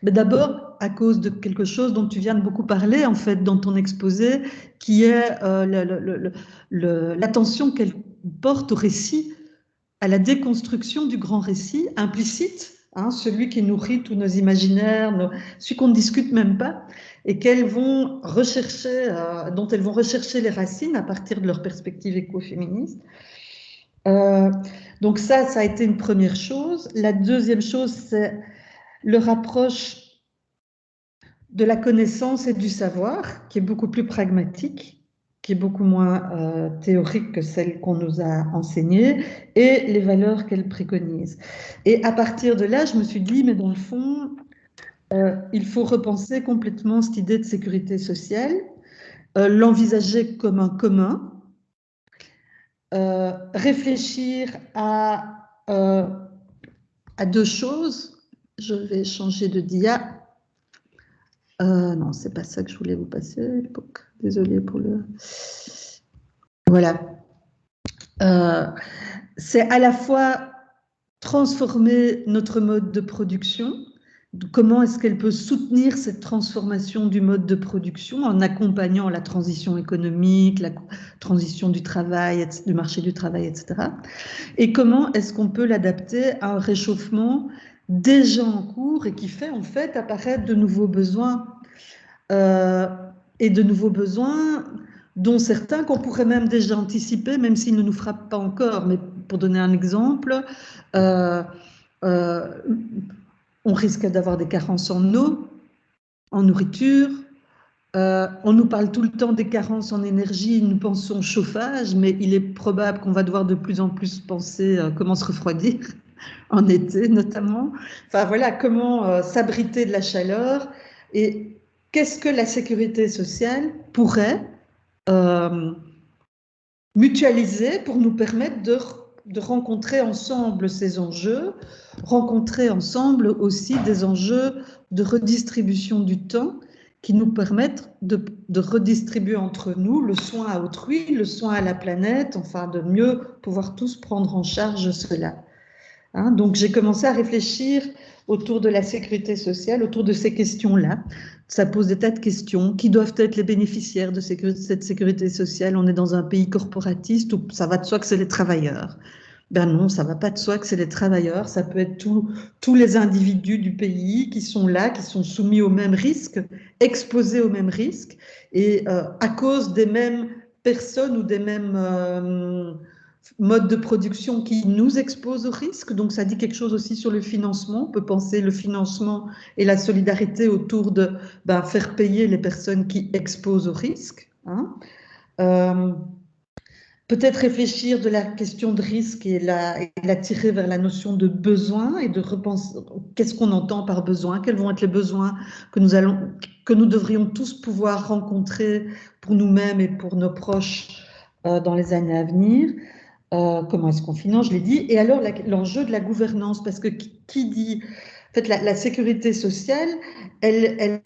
Mais d'abord, à cause de quelque chose dont tu viens de beaucoup parler, en fait, dans ton exposé, qui est l'attention qu'elle porte au récit, à la déconstruction du grand récit implicite, hein, celui qui nourrit tous nos imaginaires, celui qu'on ne discute même pas, et qu'elles vont rechercher, dont elles vont rechercher les racines à partir de leur perspective écoféministe. Donc ça a été une première chose. La deuxième chose, c'est le rapproche de la connaissance et du savoir, qui est beaucoup plus pragmatique, qui est beaucoup moins théorique que celle qu'on nous a enseignée, et les valeurs qu'elle préconise. Et à partir de là, je me suis dit, mais dans le fond, il faut repenser complètement cette idée de sécurité sociale, l'envisager comme un commun, réfléchir à deux choses. Je vais changer de dia. Non, c'est pas ça que je voulais vous passer à l'époque. Désolée pour le... Voilà. C'est à la fois transformer notre mode de production. Comment est-ce qu'elle peut soutenir cette transformation du mode de production en accompagnant la transition économique, la transition du travail, du marché du travail, etc. Et comment est-ce qu'on peut l'adapter à un réchauffement déjà en cours et qui fait en fait apparaître de nouveaux besoins et de nouveaux besoins dont certains qu'on pourrait même déjà anticiper, même s'ils ne nous frappent pas encore. Mais pour donner un exemple, on risque d'avoir des carences en eau, en nourriture. On nous parle tout le temps des carences en énergie, nous pensons chauffage, mais il est probable qu'on va devoir de plus en plus penser comment se refroidir, en été notamment. Enfin voilà, comment s'abriter de la chaleur Et qu'est-ce que la sécurité sociale pourrait mutualiser pour nous permettre de rencontrer ensemble ces enjeux, rencontrer ensemble aussi des enjeux de redistribution du temps qui nous permettent de redistribuer entre nous le soin à autrui, le soin à la planète, enfin de mieux pouvoir tous prendre en charge cela. Hein, donc j'ai commencé à réfléchir autour de la sécurité sociale, autour de ces questions-là. Ça pose des tas de questions. Qui doivent être les bénéficiaires de cette sécurité sociale? On est dans un pays corporatiste où ça va de soi que c'est les travailleurs. Ben non, ça ne va pas de soi que c'est les travailleurs. Ça peut être tous les individus du pays qui sont là, qui sont soumis aux mêmes risques, exposés aux mêmes risques, et à cause des mêmes personnes ou des mêmes modes de production qui nous exposent au risque. Donc ça dit quelque chose aussi sur le financement. On peut penser le financement et la solidarité autour de faire payer les personnes qui exposent au risque. Hein. Peut-être réfléchir de la question de risque et la tirer vers la notion de besoin et de repenser qu'est-ce qu'on entend par besoin, quels vont être les besoins que nous devrions tous pouvoir rencontrer pour nous-mêmes et pour nos proches dans les années à venir. Comment est-ce qu'on finance, je l'ai dit. Et alors l'enjeu de la gouvernance, parce que qui dit... En fait, la sécurité sociale, elle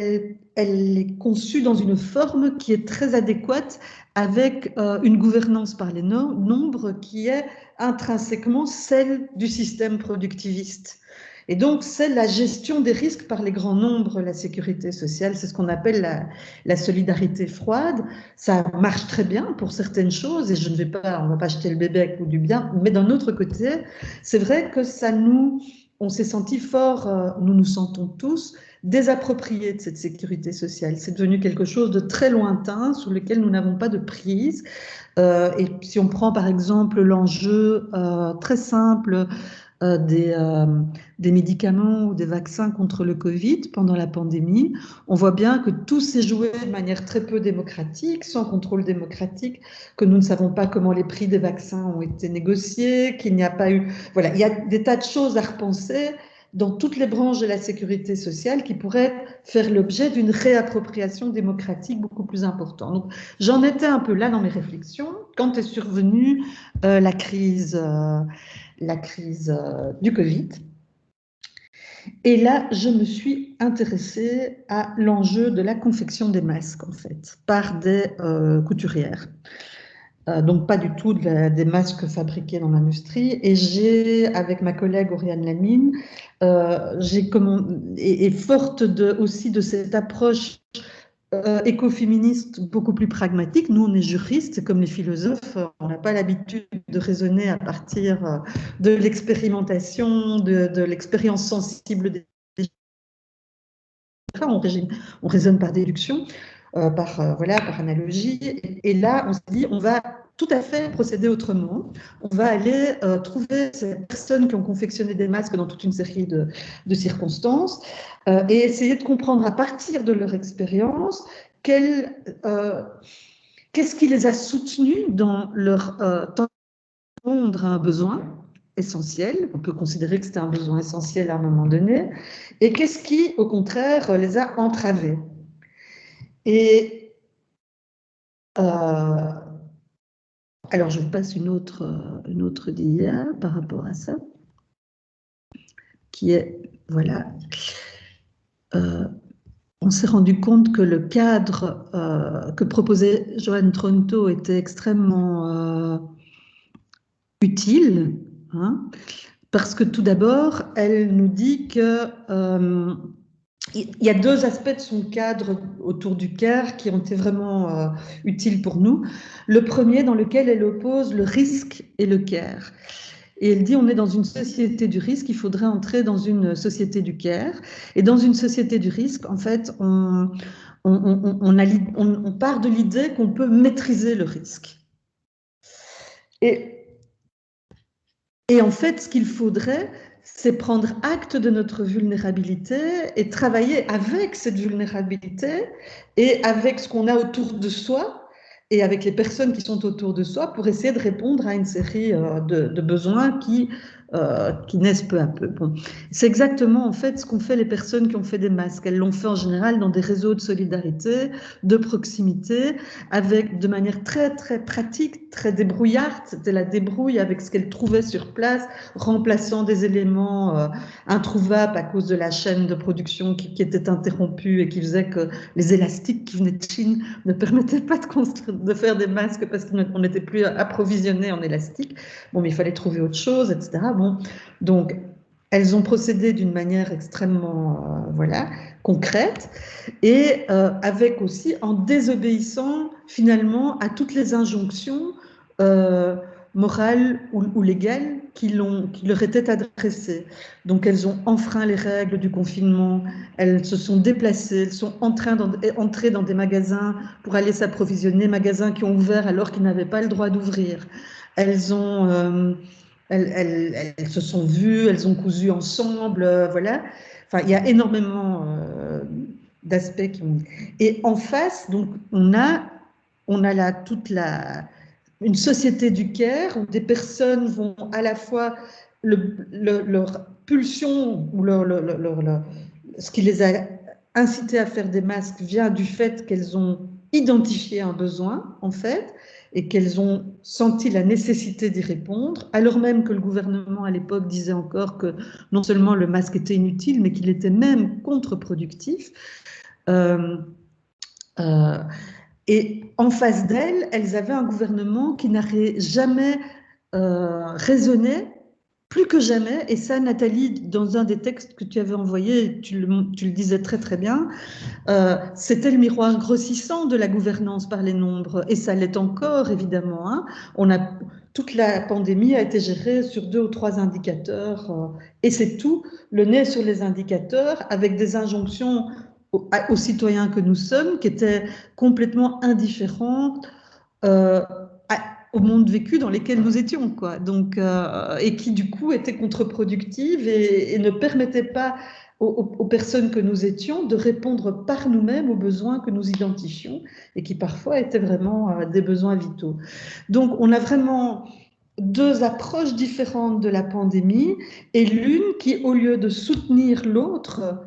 est conçue dans une forme qui est très adéquate avec une gouvernance par les nombres qui est intrinsèquement celle du système productiviste. Et donc, c'est la gestion des risques par les grands nombres, la sécurité sociale. C'est ce qu'on appelle la solidarité froide. Ça marche très bien pour certaines choses, et on ne va pas jeter le bébé avec l'eau du bien. Mais d'un autre côté, c'est vrai que on s'est senti fort, nous nous sentons tous désappropriés de cette sécurité sociale. C'est devenu quelque chose de très lointain sur lequel nous n'avons pas de prise. Et si on prend par exemple l'enjeu très simple des médicaments ou des vaccins contre le Covid pendant la pandémie, on voit bien que tout s'est joué de manière très peu démocratique, sans contrôle démocratique, que nous ne savons pas comment les prix des vaccins ont été négociés, qu'il n'y a pas eu... Voilà, il y a des tas de choses à repenser dans toutes les branches de la sécurité sociale qui pourraient faire l'objet d'une réappropriation démocratique beaucoup plus importante. Donc, j'en étais un peu là dans mes réflexions quand est survenue la crise du Covid. Et là, je me suis intéressée à l'enjeu de la confection des masques, en fait, par des couturières. Donc pas du tout des masques fabriqués dans l'industrie. Et j'ai, avec ma collègue Oriane Lamine, et forte aussi de cette approche écoféministe beaucoup plus pragmatique. Nous, on est juristes, comme les philosophes, on n'a pas l'habitude de raisonner à partir de l'expérimentation, de l'expérience sensible des gens. On raisonne par déduction, par analogie. Et là, on se dit, on va tout à fait procéder autrement. On va aller trouver ces personnes qui ont confectionné des masques dans toute une série de circonstances et essayer de comprendre à partir de leur expérience qu'est-ce qui les a soutenus dans leur répondre à un besoin essentiel. On peut considérer que c'était un besoin essentiel à un moment donné. Et qu'est-ce qui, au contraire, les a entravés. Et alors, je passe une autre dia par rapport à ça, qui est, voilà, on s'est rendu compte que le cadre que proposait Joanne Tronto était extrêmement utile, hein, parce que tout d'abord, elle nous dit que il y a deux aspects de son cadre autour du care qui ont été vraiment utiles pour nous. Le premier, dans lequel elle oppose le risque et le care. Et elle dit, on est dans une société du risque, il faudrait entrer dans une société du care. Et dans une société du risque, en fait, on part de l'idée qu'on peut maîtriser le risque. Et en fait, ce qu'il faudrait, c'est prendre acte de notre vulnérabilité et travailler avec cette vulnérabilité et avec ce qu'on a autour de soi et avec les personnes qui sont autour de soi pour essayer de répondre à une série de besoins qui qui naissent peu à peu. Bon. C'est exactement en fait ce qu'ont fait les personnes qui ont fait des masques. Elles l'ont fait en général dans des réseaux de solidarité, de proximité, avec de manière très très pratique, très débrouillarde. C'était la débrouille avec ce qu'elles trouvaient sur place, remplaçant des éléments introuvables à cause de la chaîne de production qui était interrompue et qui faisait que les élastiques qui venaient de Chine ne permettaient pas de faire des masques parce qu'on n'était plus approvisionné en élastique. Bon, mais il fallait trouver autre chose, etc. Bon, donc, elles ont procédé d'une manière extrêmement voilà, concrète et avec aussi en désobéissant finalement à toutes les injonctions morales ou légales qui leur étaient adressées. Donc elles ont enfreint les règles du confinement, elles se sont déplacées, elles sont entrées dans des magasins pour aller s'approvisionner, magasins qui ont ouvert alors qu'ils n'avaient pas le droit d'ouvrir. Elles ont... elles se sont vues, elles ont cousu ensemble, voilà. Enfin, il y a énormément d'aspects qui ont... Et en face, donc, on a là une société du care où des personnes vont à la fois leur pulsion ou ce qui les a incitées à faire des masques vient du fait qu'elles ont identifié un besoin, en fait, et qu'elles ont senti la nécessité d'y répondre, alors même que le gouvernement à l'époque disait encore que non seulement le masque était inutile, mais qu'il était même contre-productif. Et en face d'elles, elles avaient un gouvernement qui n'aurait jamais raisonné, plus que jamais, et ça, Nathalie, dans un des textes que tu avais envoyé, tu le disais très très bien, c'était le miroir grossissant de la gouvernance par les nombres, et ça l'est encore, évidemment. Hein. Toute la pandémie a été gérée sur 2 ou 3 indicateurs, et c'est tout, le nez sur les indicateurs, avec des injonctions aux citoyens que nous sommes, qui étaient complètement indifférentes au monde vécu dans lequel nous étions, quoi. Donc, et qui du coup étaient contre-productives et ne permettaient pas aux personnes que nous étions de répondre par nous-mêmes aux besoins que nous identifions et qui parfois étaient vraiment des besoins vitaux. Donc, on a vraiment 2 approches différentes de la pandémie et l'une qui, au lieu de soutenir l'autre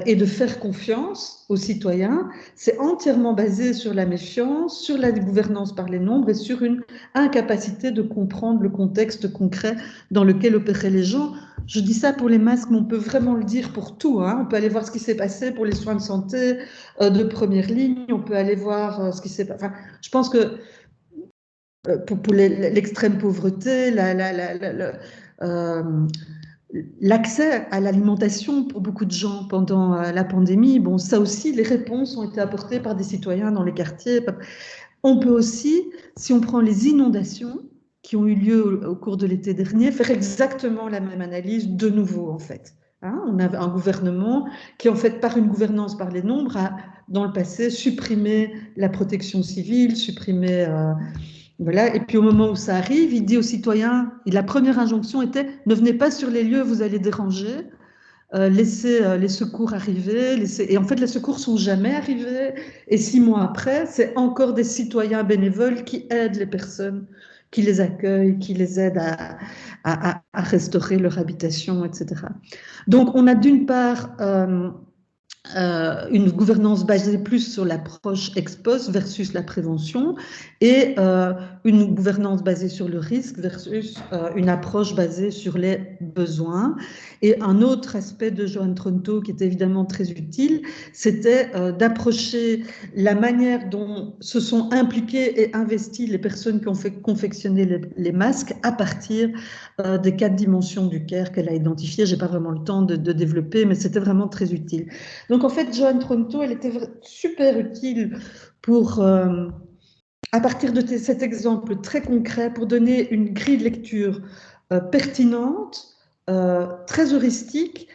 et de faire confiance aux citoyens, c'est entièrement basé sur la méfiance, sur la gouvernance par les nombres et sur une incapacité de comprendre le contexte concret dans lequel opéraient les gens. Je dis ça pour les masques, mais on peut vraiment le dire pour tout. Hein. On peut aller voir ce qui s'est passé pour les soins de santé de première ligne, on peut aller voir ce qui s'est passé. Enfin, je pense que pour l'extrême pauvreté, l'accès à l'alimentation pour beaucoup de gens pendant la pandémie, bon, ça aussi, les réponses ont été apportées par des citoyens dans les quartiers. On peut aussi, si on prend les inondations qui ont eu lieu au cours de l'été dernier, faire exactement la même analyse de nouveau, en fait. Hein, on a un gouvernement qui, en fait, par une gouvernance par les nombres, a, dans le passé, supprimé la protection civile, supprimé... voilà. Et puis au moment où ça arrive, il dit aux citoyens, et la première injonction était « Ne venez pas sur les lieux, vous allez déranger, laissez les secours arriver. » Et en fait, les secours ne sont jamais arrivés. Et 6 mois après, c'est encore des citoyens bénévoles qui aident les personnes, qui les accueillent, qui les aident à restaurer leur habitation, etc. Donc on a d'une part... une gouvernance basée plus sur l'approche ex post versus la prévention et une gouvernance basée sur le risque versus une approche basée sur les besoins. Et un autre aspect de Joan Tronto qui est évidemment très utile, c'était d'approcher la manière dont se sont impliquées et investies les personnes qui ont fait confectionner les masques à partir des 4 dimensions du care qu'elle a identifiées. Je n'ai pas vraiment le temps de développer, mais c'était vraiment très utile. Donc en fait, Joan Tronto, elle était super utile pour, à partir de cet exemple très concret, pour donner une grille de lecture pertinente, très heuristique,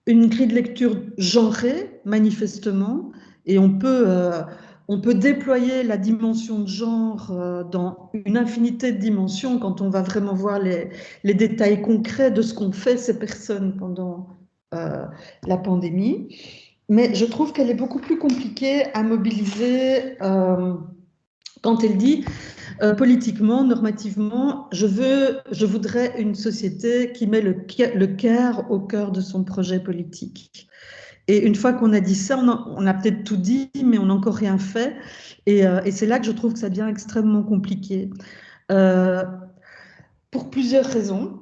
une grille de lecture genrée, manifestement, et on peut déployer la dimension de genre dans une infinité de dimensions quand on va vraiment voir les détails concrets de ce qu'ont fait ces personnes pendant la pandémie. Mais je trouve qu'elle est beaucoup plus compliquée à mobiliser quand elle dit Politiquement, normativement, je voudrais une société qui met le care au cœur de son projet politique. Et une fois qu'on a dit ça, on a peut-être tout dit, mais on n'a encore rien fait. Et c'est là que je trouve que ça devient extrêmement compliqué. Pour plusieurs raisons.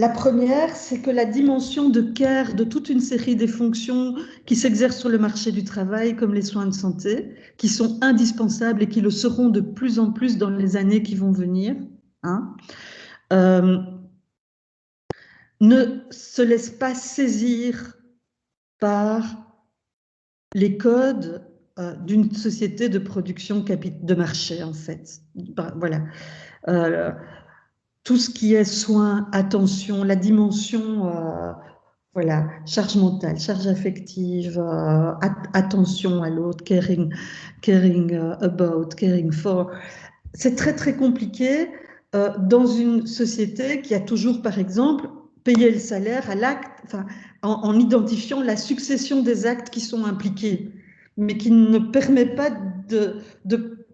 La première, c'est que la dimension de care de toute une série des fonctions qui s'exercent sur le marché du travail, comme les soins de santé, qui sont indispensables et qui le seront de plus en plus dans les années qui vont venir, hein, ne se laisse pas saisir par les codes d'une société de production de marché, en fait. Voilà. Tout ce qui est soins, attention, la dimension, voilà, charge mentale, charge affective, attention à l'autre, caring about, caring for. C'est très, très compliqué dans une société qui a toujours, par exemple, payé le salaire à l'acte, enfin, en identifiant la succession des actes qui sont impliqués, mais qui ne permet pas de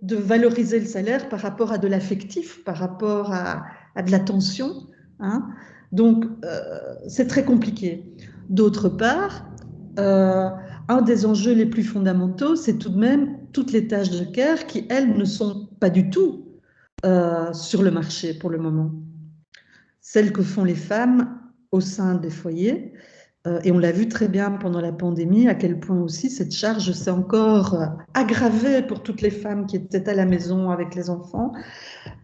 valoriser le salaire par rapport à de l'affectif, par rapport à de l'attention. Hein. Donc, c'est très compliqué. D'autre part, un des enjeux les plus fondamentaux, c'est tout de même toutes les tâches de care qui, elles, ne sont pas du tout sur le marché pour le moment. Celles que font les femmes au sein des foyers, et on l'a vu très bien pendant la pandémie, à quel point aussi cette charge s'est encore aggravée pour toutes les femmes qui étaient à la maison avec les enfants.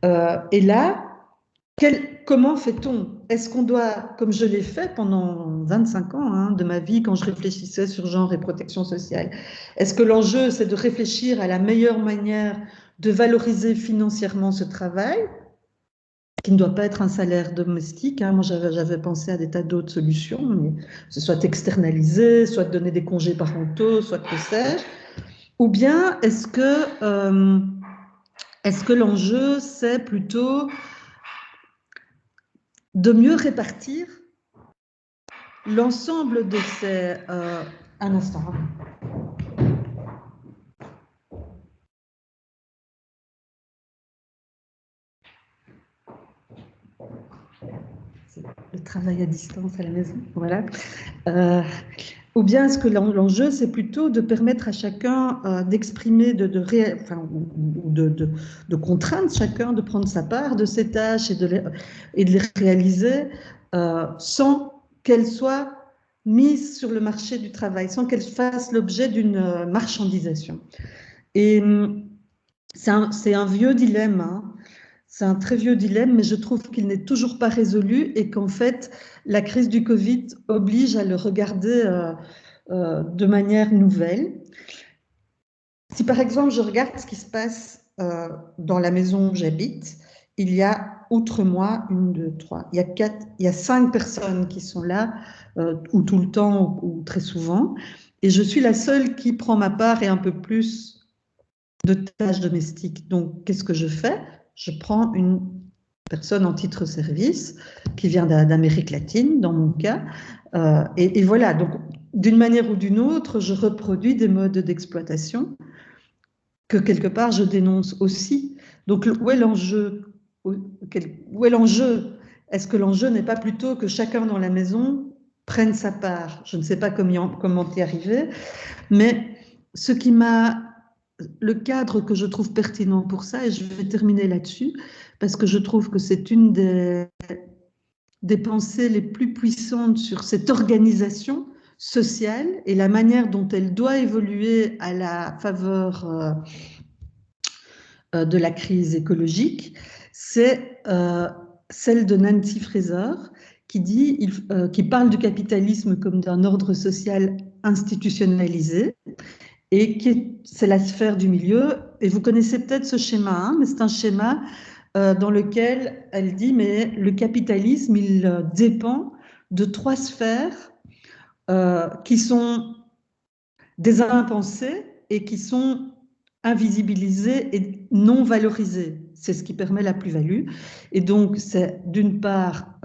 Et là, comment fait-on? Est-ce qu'on doit, comme je l'ai fait pendant 25 ans hein, de ma vie quand je réfléchissais sur genre et protection sociale, est-ce que l'enjeu c'est de réfléchir à la meilleure manière de valoriser financièrement ce travail, qui ne doit pas être un salaire domestique. Hein. Moi, j'avais pensé à des tas d'autres solutions, mais ce soit externalisé, soit donner des congés parentaux, soit que sais-je. Ou bien est-ce que l'enjeu, c'est plutôt de mieux répartir l'ensemble de ces... un instant. Le travail à distance à la maison, voilà. Ou bien est-ce que l'enjeu, c'est plutôt de permettre à chacun d'exprimer, de contraindre chacun de prendre sa part de ces tâches et de les réaliser sans qu'elles soient mises sur le marché du travail, sans qu'elles fassent l'objet d'une marchandisation. Et c'est un vieux dilemme, hein. C'est un très vieux dilemme, mais je trouve qu'il n'est toujours pas résolu et qu'en fait, la crise du Covid oblige à le regarder de manière nouvelle. Si par exemple, je regarde ce qui se passe dans la maison où j'habite, il y a, outre moi, 1, 2, 3, il y a 5 personnes qui sont là, ou tout le temps, ou très souvent, et je suis la seule qui prend ma part et un peu plus de tâches domestiques. Donc, qu'est-ce que je fais ? Je prends une personne en titre-service qui vient d'Amérique latine, dans mon cas, et voilà. Donc, d'une manière ou d'une autre, je reproduis des modes d'exploitation que, quelque part, je dénonce aussi. Donc, où est l'enjeu ? Est-ce que l'enjeu n'est pas plutôt que chacun dans la maison prenne sa part ? Je ne sais pas comment y arriver, mais ce qui m'a... Le cadre que je trouve pertinent pour ça, et je vais terminer là-dessus, parce que je trouve que c'est une des pensées les plus puissantes sur cette organisation sociale et la manière dont elle doit évoluer à la faveur de la crise écologique, c'est celle de Nancy Fraser, qui parle du capitalisme comme d'un ordre social institutionnalisé, et c'est la sphère du milieu. Et vous connaissez peut-être ce schéma, hein, mais c'est un schéma dans lequel elle dit, mais le capitalisme, il dépend de 3 sphères qui sont des impensées et qui sont invisibilisées et non valorisées. C'est ce qui permet la plus-value. Et donc, c'est d'une part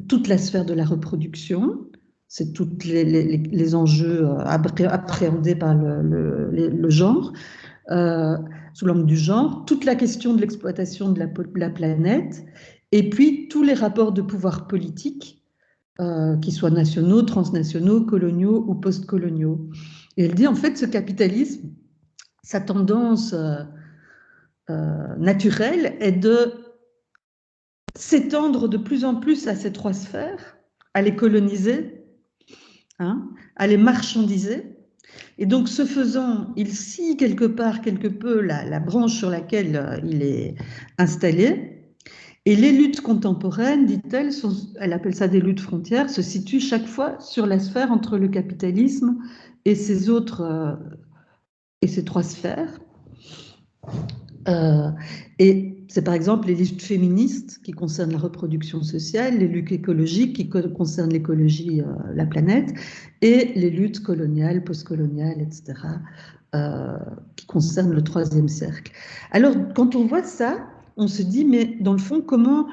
toute la sphère de la reproduction, c'est tous les enjeux appréhendés par le genre, sous l'angle du genre, toute la question de l'exploitation de la planète, et puis tous les rapports de pouvoir politique, qu'ils soient nationaux, transnationaux, coloniaux ou post-coloniaux. Et elle dit, en fait, ce capitalisme, sa tendance naturelle est de s'étendre de plus en plus à ces trois sphères, à les coloniser, à les marchandiser. Et donc, ce faisant, il scie quelque part, quelque peu, la branche sur laquelle il est installé. Et les luttes contemporaines, dit-elle, elle appelle ça des luttes frontières, se situent chaque fois sur la sphère entre le capitalisme et ces autres, et ces trois sphères. Et c'est par exemple les luttes féministes qui concernent la reproduction sociale, les luttes écologiques qui concernent l'écologie, la planète, et les luttes coloniales, postcoloniales, etc., qui concernent le troisième cercle. Alors, quand on voit ça, on se dit, mais dans le fond, comment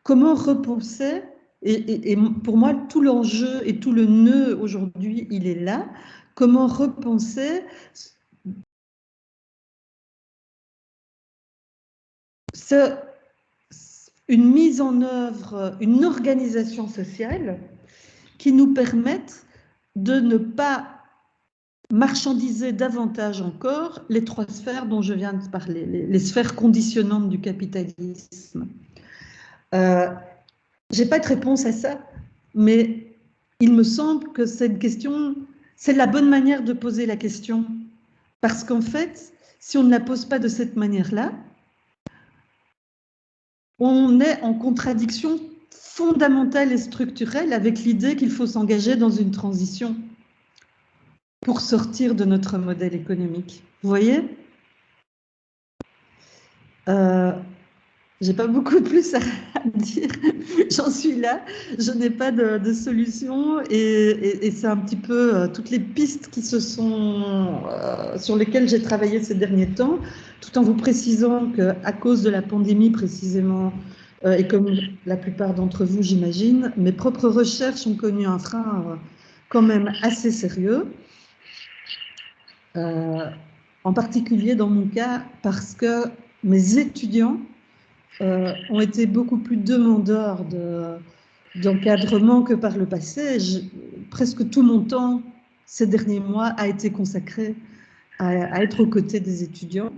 repenser, et pour moi, tout l'enjeu et tout le nœud aujourd'hui, il est là, comment repenser une mise en œuvre, une organisation sociale qui nous permette de ne pas marchandiser davantage encore les trois sphères dont je viens de parler, les sphères conditionnantes du capitalisme. Je n'ai pas de réponse à ça, mais il me semble que cette question, c'est la bonne manière de poser la question. Parce qu'en fait, si on ne la pose pas de cette manière-là, on est en contradiction fondamentale et structurelle avec l'idée qu'il faut s'engager dans une transition pour sortir de notre modèle économique. Vous voyez ? J'ai pas beaucoup de plus à dire. J'en suis là. Je n'ai pas de solution et c'est un petit peu toutes les pistes qui sur lesquelles j'ai travaillé ces derniers temps, tout en vous précisant qu'à cause de la pandémie précisément, et comme la plupart d'entre vous, j'imagine, mes propres recherches ont connu un frein quand même assez sérieux. En particulier dans mon cas, parce que mes étudiants ont été beaucoup plus demandeurs d'encadrement que par le passé. Presque tout mon temps, ces derniers mois, a été consacré à être aux côtés des étudiants.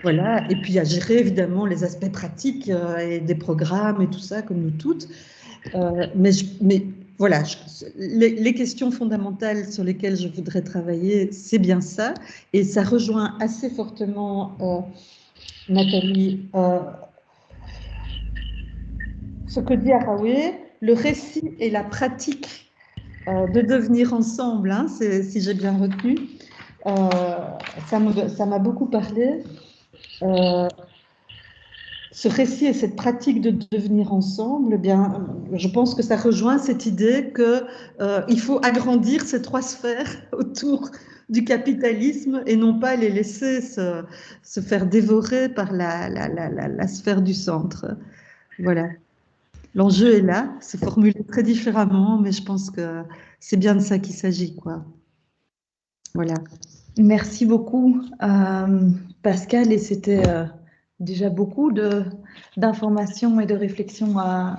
Voilà. Et puis à gérer évidemment les aspects pratiques et des programmes et tout ça, comme nous toutes. Mais voilà, les questions fondamentales sur lesquelles je voudrais travailler, c'est bien ça. Et ça rejoint assez fortement Nathalie, ce que dit Haraway, le récit et la pratique de devenir ensemble, hein, si j'ai bien retenu, ça m'a beaucoup parlé. Ce récit et cette pratique de devenir ensemble, eh bien, je pense que ça rejoint cette idée qu'il faut agrandir ces trois sphères autour du capitalisme et non pas les laisser se faire dévorer par la sphère du centre. Voilà. L'enjeu est là, c'est formulé très différemment, mais je pense que c'est bien de ça qu'il s'agit, quoi. Voilà. Merci beaucoup, Pascal, et c'était déjà beaucoup d'informations et de réflexions à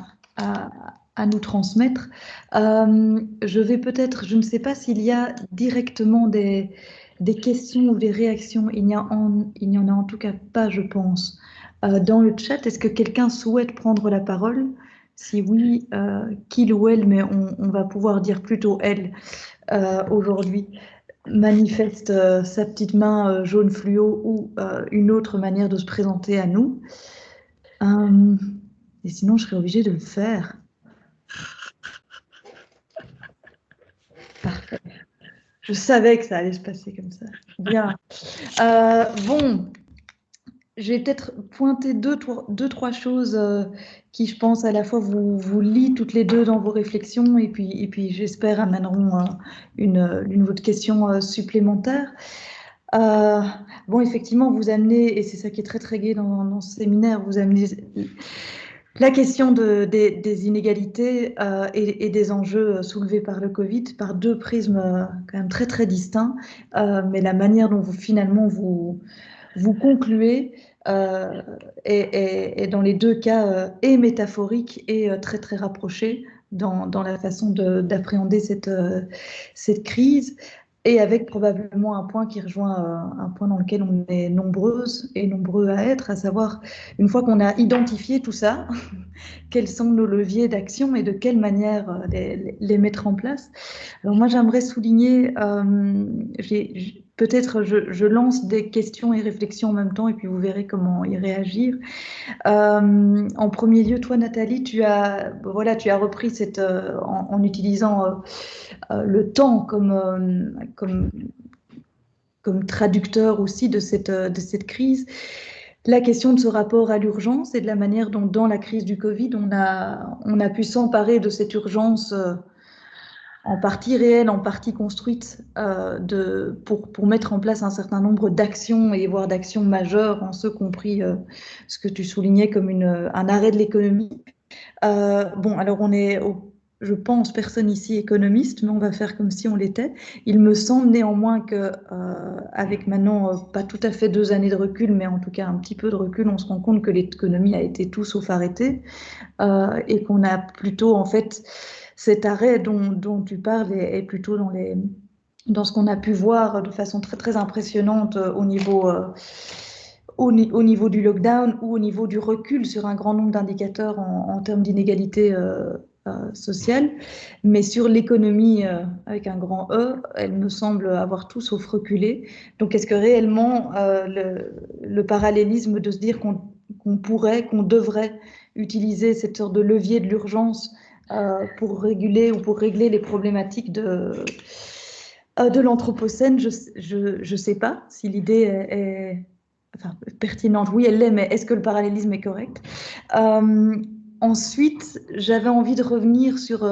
nous transmettre. Je vais peut-être, je ne sais pas s'il y a directement des questions ou des réactions. Il n'y en a en tout cas pas, je pense, dans le chat. Est-ce que quelqu'un souhaite prendre la parole? Si oui, qu'il ou elle, mais on va pouvoir dire plutôt elle aujourd'hui, manifeste sa petite main jaune fluo ou une autre manière de se présenter à nous. Et sinon, je serais obligée de le faire. Parfait. Je savais que ça allait se passer comme ça. Bien. Bon, je vais peut-être pointer deux, trois choses qui, je pense, à la fois vous lient toutes les deux dans vos réflexions et puis j'espère, amèneront une ou autre question supplémentaire. Bon, effectivement, vous amenez, et c'est ça qui est très très gai dans ce séminaire, vous amenez La question des inégalités et des enjeux soulevés par le Covid, par deux prismes quand même très très distincts, mais la manière dont finalement vous concluez est dans les deux cas est métaphorique et très très rapprochée dans la façon d'appréhender cette crise. Et avec probablement un point qui rejoint un point dans lequel on est nombreuses et nombreux à être, à savoir, une fois qu'on a identifié tout ça, quels sont nos leviers d'action et de quelle manière les mettre en place. Alors moi, j'aimerais souligner, peut-être je lance des questions et réflexions en même temps et puis vous verrez comment y réagir. En premier lieu, toi, Nathalie, tu as repris en utilisant le temps comme traducteur aussi de cette crise. La question de ce rapport à l'urgence et de la manière dont, dans la crise du Covid, on a pu s'emparer de cette urgence en partie réelle, en partie construite, pour mettre en place un certain nombre d'actions et voire d'actions majeures, en ce compris ce que tu soulignais comme un arrêt de l'économie. Bon, alors je pense, personne ici économiste, mais on va faire comme si on l'était. Il me semble néanmoins que, avec maintenant pas tout à fait 2 années de recul, mais en tout cas un petit peu de recul, on se rend compte que l'économie a été tout sauf arrêtée et qu'on a plutôt en fait cet arrêt dont tu parles est plutôt dans ce qu'on a pu voir de façon très très impressionnante au niveau du lockdown ou au niveau du recul sur un grand nombre d'indicateurs en termes d'inégalité sociale. Mais sur l'économie, avec un grand E, elle me semble avoir tout sauf reculé. Donc est-ce que réellement le parallélisme de se dire qu'on pourrait, qu'on devrait utiliser cette sorte de levier de l'urgence pour réguler ou pour régler les problématiques de l'Anthropocène, je sais pas si l'idée est enfin, pertinente. Oui, elle l'est, mais est-ce que le parallélisme est correct? Ensuite, j'avais envie de revenir sur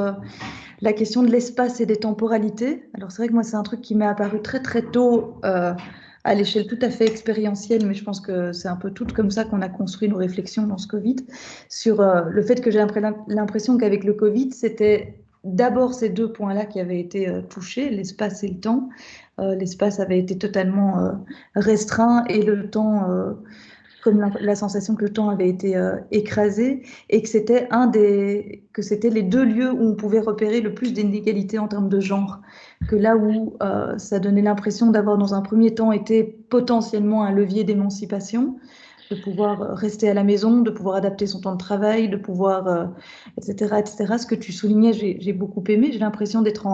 la question de l'espace et des temporalités. Alors c'est vrai que moi, c'est un truc qui m'est apparu très très tôt à l'échelle tout à fait expérientielle, mais je pense que c'est un peu tout comme ça qu'on a construit nos réflexions dans ce Covid, sur le fait que j'ai l'impression qu'avec le Covid, c'était d'abord ces deux points-là qui avaient été touchés, l'espace et le temps. L'espace avait été totalement restreint et le temps, comme la sensation que le temps avait été écrasé et que c'était les deux lieux où on pouvait repérer le plus d'inégalités en termes de genre. Que là où ça donnait l'impression d'avoir dans un premier temps été potentiellement un levier d'émancipation, de pouvoir rester à la maison, de pouvoir adapter son temps de travail, de pouvoir, etc., etc. Ce que tu soulignais, j'ai beaucoup aimé. J'ai l'impression d'être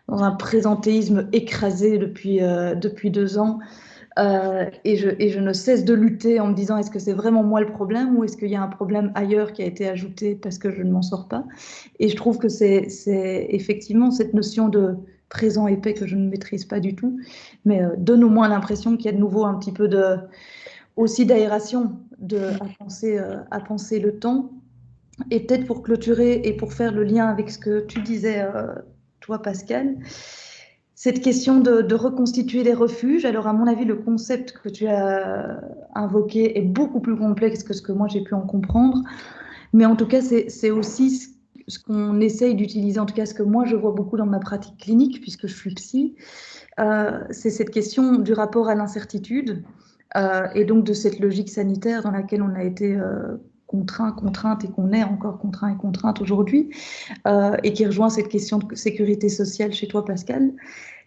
dans un présentéisme écrasé depuis 2 ans. Et je ne cesse de lutter en me disant, est-ce que c'est vraiment moi le problème ou est-ce qu'il y a un problème ailleurs qui a été ajouté parce que je ne m'en sors pas? Et je trouve que c'est effectivement cette notion de présent épais que je ne maîtrise pas du tout, mais donne au moins l'impression qu'il y a de nouveau un petit peu aussi d'aération à penser le temps. Et peut-être pour clôturer et pour faire le lien avec ce que tu disais, toi, Pascal, cette question de reconstituer les refuges. Alors, à mon avis, le concept que tu as invoqué est beaucoup plus complexe que ce que moi j'ai pu en comprendre. Mais en tout cas, c'est aussi ce qu'on essaye d'utiliser, en tout cas ce que moi je vois beaucoup dans ma pratique clinique, puisque je suis psy, c'est cette question du rapport à l'incertitude et donc de cette logique sanitaire dans laquelle on a été contrainte et qu'on est encore contraint et contrainte aujourd'hui, et qui rejoint cette question de sécurité sociale chez toi, Pascal,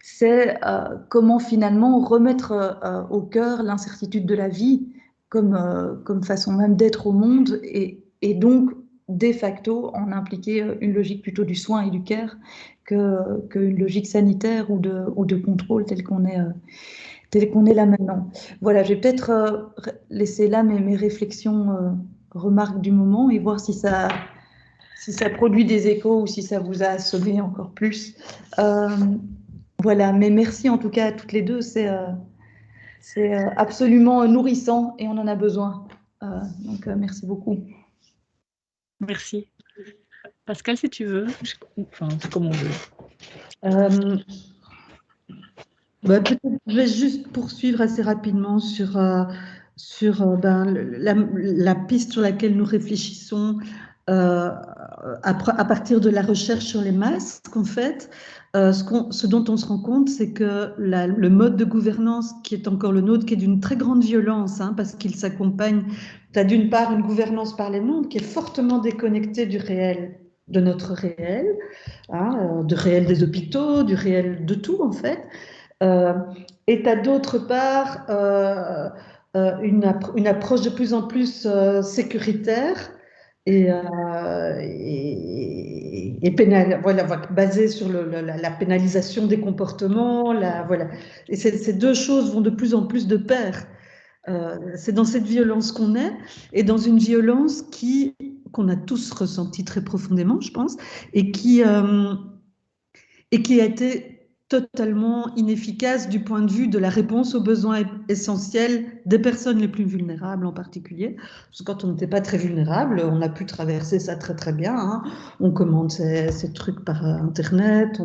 c'est comment finalement remettre au cœur l'incertitude de la vie comme façon même d'être au monde et donc de facto en impliquer une logique plutôt du soin et du care qu'une logique sanitaire ou de contrôle tel qu'on est là maintenant. Voilà, je vais peut-être laisser là mes réflexions, remarques du moment et voir si ça produit des échos ou si ça vous a assommé encore plus. Voilà, mais merci en tout cas à toutes les deux, c'est absolument nourrissant et on en a besoin. Donc merci beaucoup. Merci. Pascal, si tu veux, enfin, c'est comme on veut. Peut-être je vais juste poursuivre assez rapidement sur la piste sur laquelle nous réfléchissons à partir de la recherche sur les masques, en fait, ce dont on se rend compte, c'est que le mode de gouvernance qui est encore le nôtre, qui est d'une très grande violence, hein, parce qu'il s'accompagne, tu as d'une part une gouvernance par les mondes qui est fortement déconnectée du réel, de notre réel, hein, du réel des hôpitaux, du réel de tout, en fait. Et tu as d'autre part une approche de plus en plus sécuritaire et voilà, basée sur la pénalisation des comportements. Voilà. Et ces deux choses vont de plus en plus de pair. C'est dans cette violence qu'on est, et dans une violence qu'on a tous ressenti très profondément, je pense, et qui a été totalement inefficace du point de vue de la réponse aux besoins essentiels des personnes les plus vulnérables en particulier. Parce que quand on n'était pas très vulnérable, on a pu traverser ça très très bien, hein. On commande ces trucs par Internet,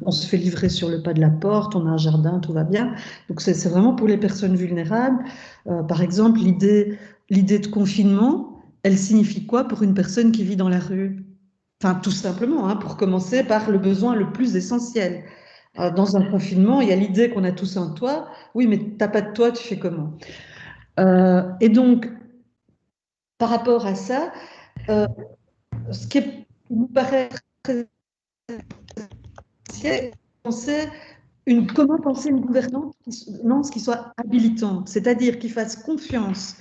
on se fait livrer sur le pas de la porte, on a un jardin, tout va bien. Donc c'est vraiment pour les personnes vulnérables. Par exemple, l'idée de confinement, elle signifie quoi pour une personne qui vit dans la rue? Enfin, tout simplement, hein, pour commencer par le besoin le plus essentiel. Dans un confinement, il y a l'idée qu'on a tous un toit. Oui, mais tu n'as pas de toit, tu fais comment? Et donc, par rapport à ça, ce qui nous paraît très essentiel, c'est comment penser une gouvernance qui soit habilitante, c'est-à-dire qui fasse confiance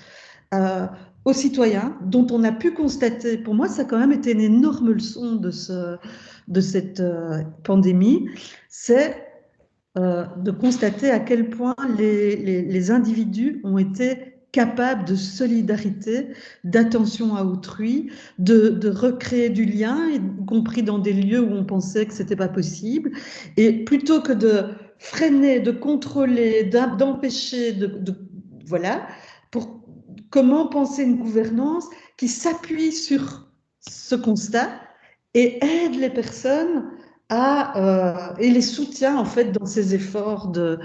aux citoyens, dont on a pu constater, pour moi, ça a quand même été une énorme leçon de cette pandémie, c'est de constater à quel point les individus ont été capables de solidarité, d'attention à autrui, de recréer du lien, y compris dans des lieux où on pensait que ce n'était pas possible. Et plutôt que de freiner, de contrôler, d'empêcher, voilà, comment penser une gouvernance qui s'appuie sur ce constat et aide les personnes et les soutient en fait dans ces efforts de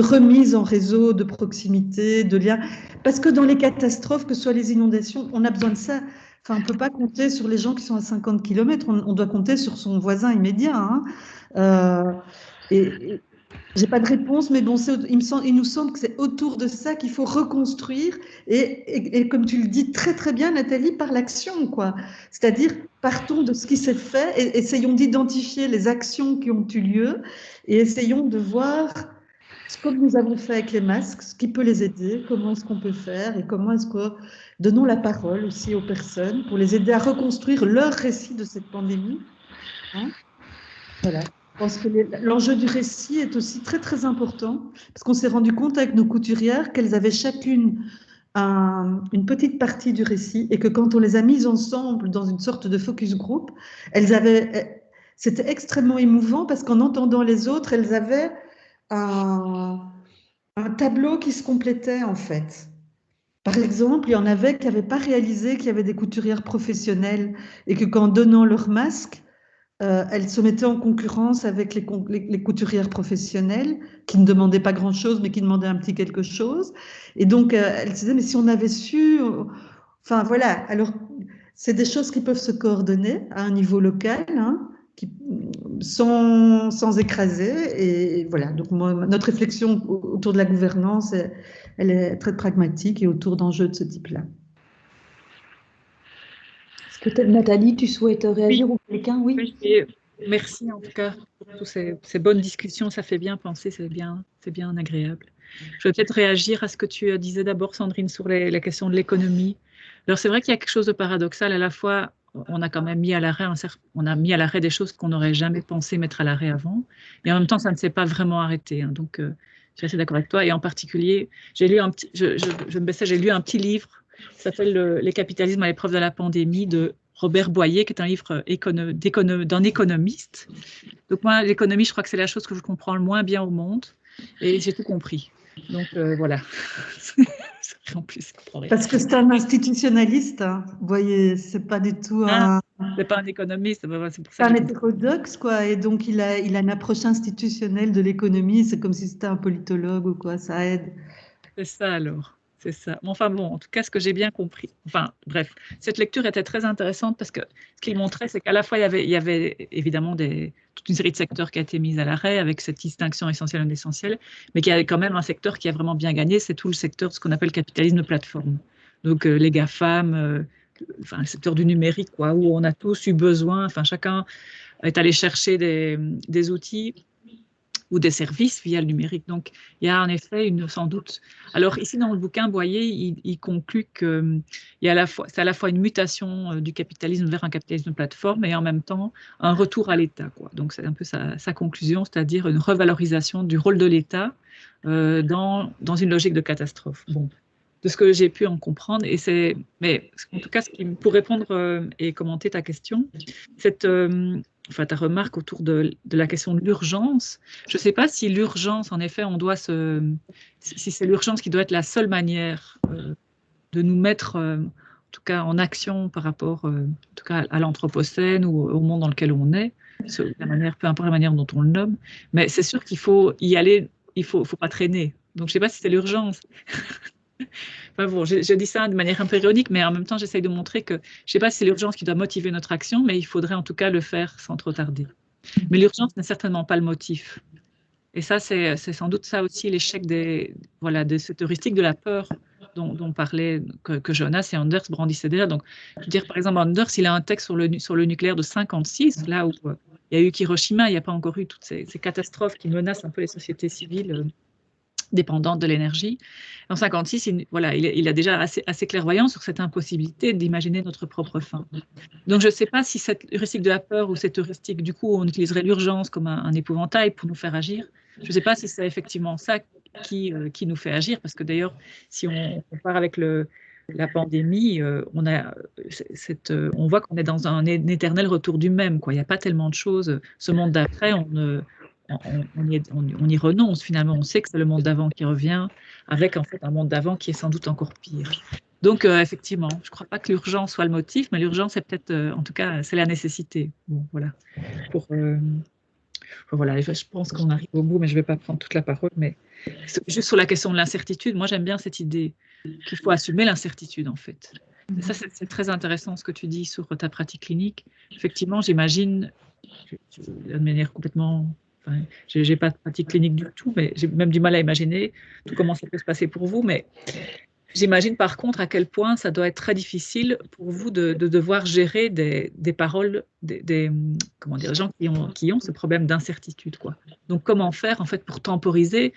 remise en réseau, de proximité, de lien. Parce que dans les catastrophes, que ce soit les inondations, on a besoin de ça. Enfin, on ne peut pas compter sur les gens qui sont à 50 km, on doit compter sur son voisin immédiat, hein. Et j'ai pas de réponse, mais bon, il nous semble que c'est autour de ça qu'il faut reconstruire. Et comme tu le dis très très bien, Nathalie, par l'action, quoi. C'est-à-dire, partons de ce qui s'est fait et essayons d'identifier les actions qui ont eu lieu et essayons de voir ce que nous avons fait avec les masques, ce qui peut les aider, comment est-ce qu'on peut faire et comment est-ce que donnons la parole aussi aux personnes pour les aider à reconstruire leur récit de cette pandémie. Hein, voilà. Je pense que l'enjeu du récit est aussi très très important parce qu'on s'est rendu compte avec nos couturières qu'elles avaient chacune une petite partie du récit et que quand on les a mises ensemble dans une sorte de focus group, c'était extrêmement émouvant parce qu'en entendant les autres, elles avaient un tableau qui se complétait en fait. Par exemple, il y en avait qui n'avaient pas réalisé qu'il y avait des couturières professionnelles et que qu'en donnant leur masque, elles se mettaient en concurrence avec les couturières professionnelles qui ne demandaient pas grand-chose, mais qui demandaient un petit quelque chose. Et donc, elles se disaient, mais si on avait su... Enfin, voilà. Alors, c'est des choses qui peuvent se coordonner à un niveau local, hein, sans écraser. Et voilà. Donc, notre réflexion autour de la gouvernance, elle est très pragmatique et autour d'enjeux de ce type-là. Peut-être Nathalie, tu souhaites réagir, ou quelqu'un? Oui. Merci en tout cas pour toutes ces bonnes discussions, ça fait bien penser, c'est bien agréable. Je vais peut-être réagir à ce que tu disais d'abord, Sandrine, sur les questions de l'économie. Alors c'est vrai qu'il y a quelque chose de paradoxal, à la fois on a quand même mis à l'arrêt des choses qu'on n'aurait jamais pensé mettre à l'arrêt avant, mais en même temps ça ne s'est pas vraiment arrêté, hein. Donc je suis assez d'accord avec toi, et en particulier j'ai lu un petit livre qui s'appelle Les capitalismes à l'épreuve de la pandémie de Robert Boyer, qui est un livre d'un économiste. Donc moi, l'économie, je crois que c'est la chose que je comprends le moins bien au monde, et j'ai tout compris. Donc voilà. En plus, parce que c'est un institutionnaliste, hein. Vous voyez, c'est pas du tout un... c'est pas un économiste, c'est pour ça. C'est un hétérodoxe, quoi, et donc il a une approche institutionnelle de l'économie, c'est comme si c'était un politologue ou quoi, ça aide. C'est ça alors. C'est ça. Enfin bon, en tout cas, ce que j'ai bien compris. Enfin, bref, cette lecture était très intéressante parce que ce qu'il montrait, c'est qu'à la fois, il y avait évidemment toute une série de secteurs qui a été mise à l'arrêt avec cette distinction essentielle et non essentielle, mais qu'il y avait quand même un secteur qui a vraiment bien gagné, c'est tout le secteur de ce qu'on appelle capitalisme de plateforme. Donc, les GAFAM, enfin, le secteur du numérique, quoi, où on a tous eu besoin, enfin, chacun est allé chercher des outils ou des services via le numérique. Donc, il y a en effet sans doute. Alors, ici, dans le bouquin, Boyer, il conclut que c'est à la fois une mutation du capitalisme vers un capitalisme de plateforme et en même temps un retour à l'État, quoi. Donc, c'est un peu sa conclusion, c'est-à-dire une revalorisation du rôle de l'État dans une logique de catastrophe. Bon, de ce que j'ai pu en comprendre. Mais en tout cas, pour répondre et commenter ta question, enfin, ta remarque autour de la question de l'urgence, je ne sais pas si l'urgence, en effet, si c'est l'urgence qui doit être la seule manière de nous mettre, en tout cas, en action par rapport, en tout cas, à l'anthropocène ou au monde dans lequel on est, peu importe la manière dont on le nomme. Mais c'est sûr qu'il faut y aller, faut pas traîner. Donc, je ne sais pas si c'est l'urgence. Enfin bon, je dis ça de manière un peu ironique, mais en même temps, j'essaye de montrer que je ne sais pas si c'est l'urgence qui doit motiver notre action, mais il faudrait en tout cas le faire sans trop tarder. Mais l'urgence n'est certainement pas le motif. Et ça, c'est sans doute ça aussi l'échec de cette heuristique de la peur dont parlaient que Jonas et Anders brandissaient déjà. Donc, je veux dire, par exemple, Anders, il a un texte sur le nucléaire de 56, là où il y a eu Hiroshima, il n'y a pas encore eu toutes ces catastrophes qui menacent un peu les sociétés civiles dépendante de l'énergie. En 56, il a déjà assez clairvoyant sur cette impossibilité d'imaginer notre propre fin. Donc, je ne sais pas si cette heuristique de la peur ou cette heuristique, du coup, on utiliserait l'urgence comme un épouvantail pour nous faire agir. Je ne sais pas si c'est effectivement ça qui nous fait agir, parce que d'ailleurs, si on compare avec la pandémie, on voit qu'on est dans un éternel retour du même, quoi. Il n'y a pas tellement de choses. Ce monde d'après, on y renonce finalement. On sait que c'est le monde d'avant qui revient, avec en fait un monde d'avant qui est sans doute encore pire. Donc effectivement, je ne crois pas que l'urgence soit le motif, mais l'urgence c'est peut-être, en tout cas, c'est la nécessité. Bon, voilà. Voilà, je pense qu'on arrive au bout, mais je ne vais pas prendre toute la parole. Mais juste sur la question de l'incertitude, moi j'aime bien cette idée qu'il faut assumer l'incertitude en fait. Et ça, c'est très intéressant ce que tu dis sur ta pratique clinique. Effectivement, j'imagine de manière complètement. Enfin, je n'ai pas de pratique clinique du tout, mais j'ai même du mal à imaginer tout comment ça peut se passer pour vous. Mais j'imagine par contre à quel point ça doit être très difficile pour vous de devoir gérer des paroles, des gens qui ont ce problème d'incertitude, quoi. Donc, comment faire en fait pour temporiser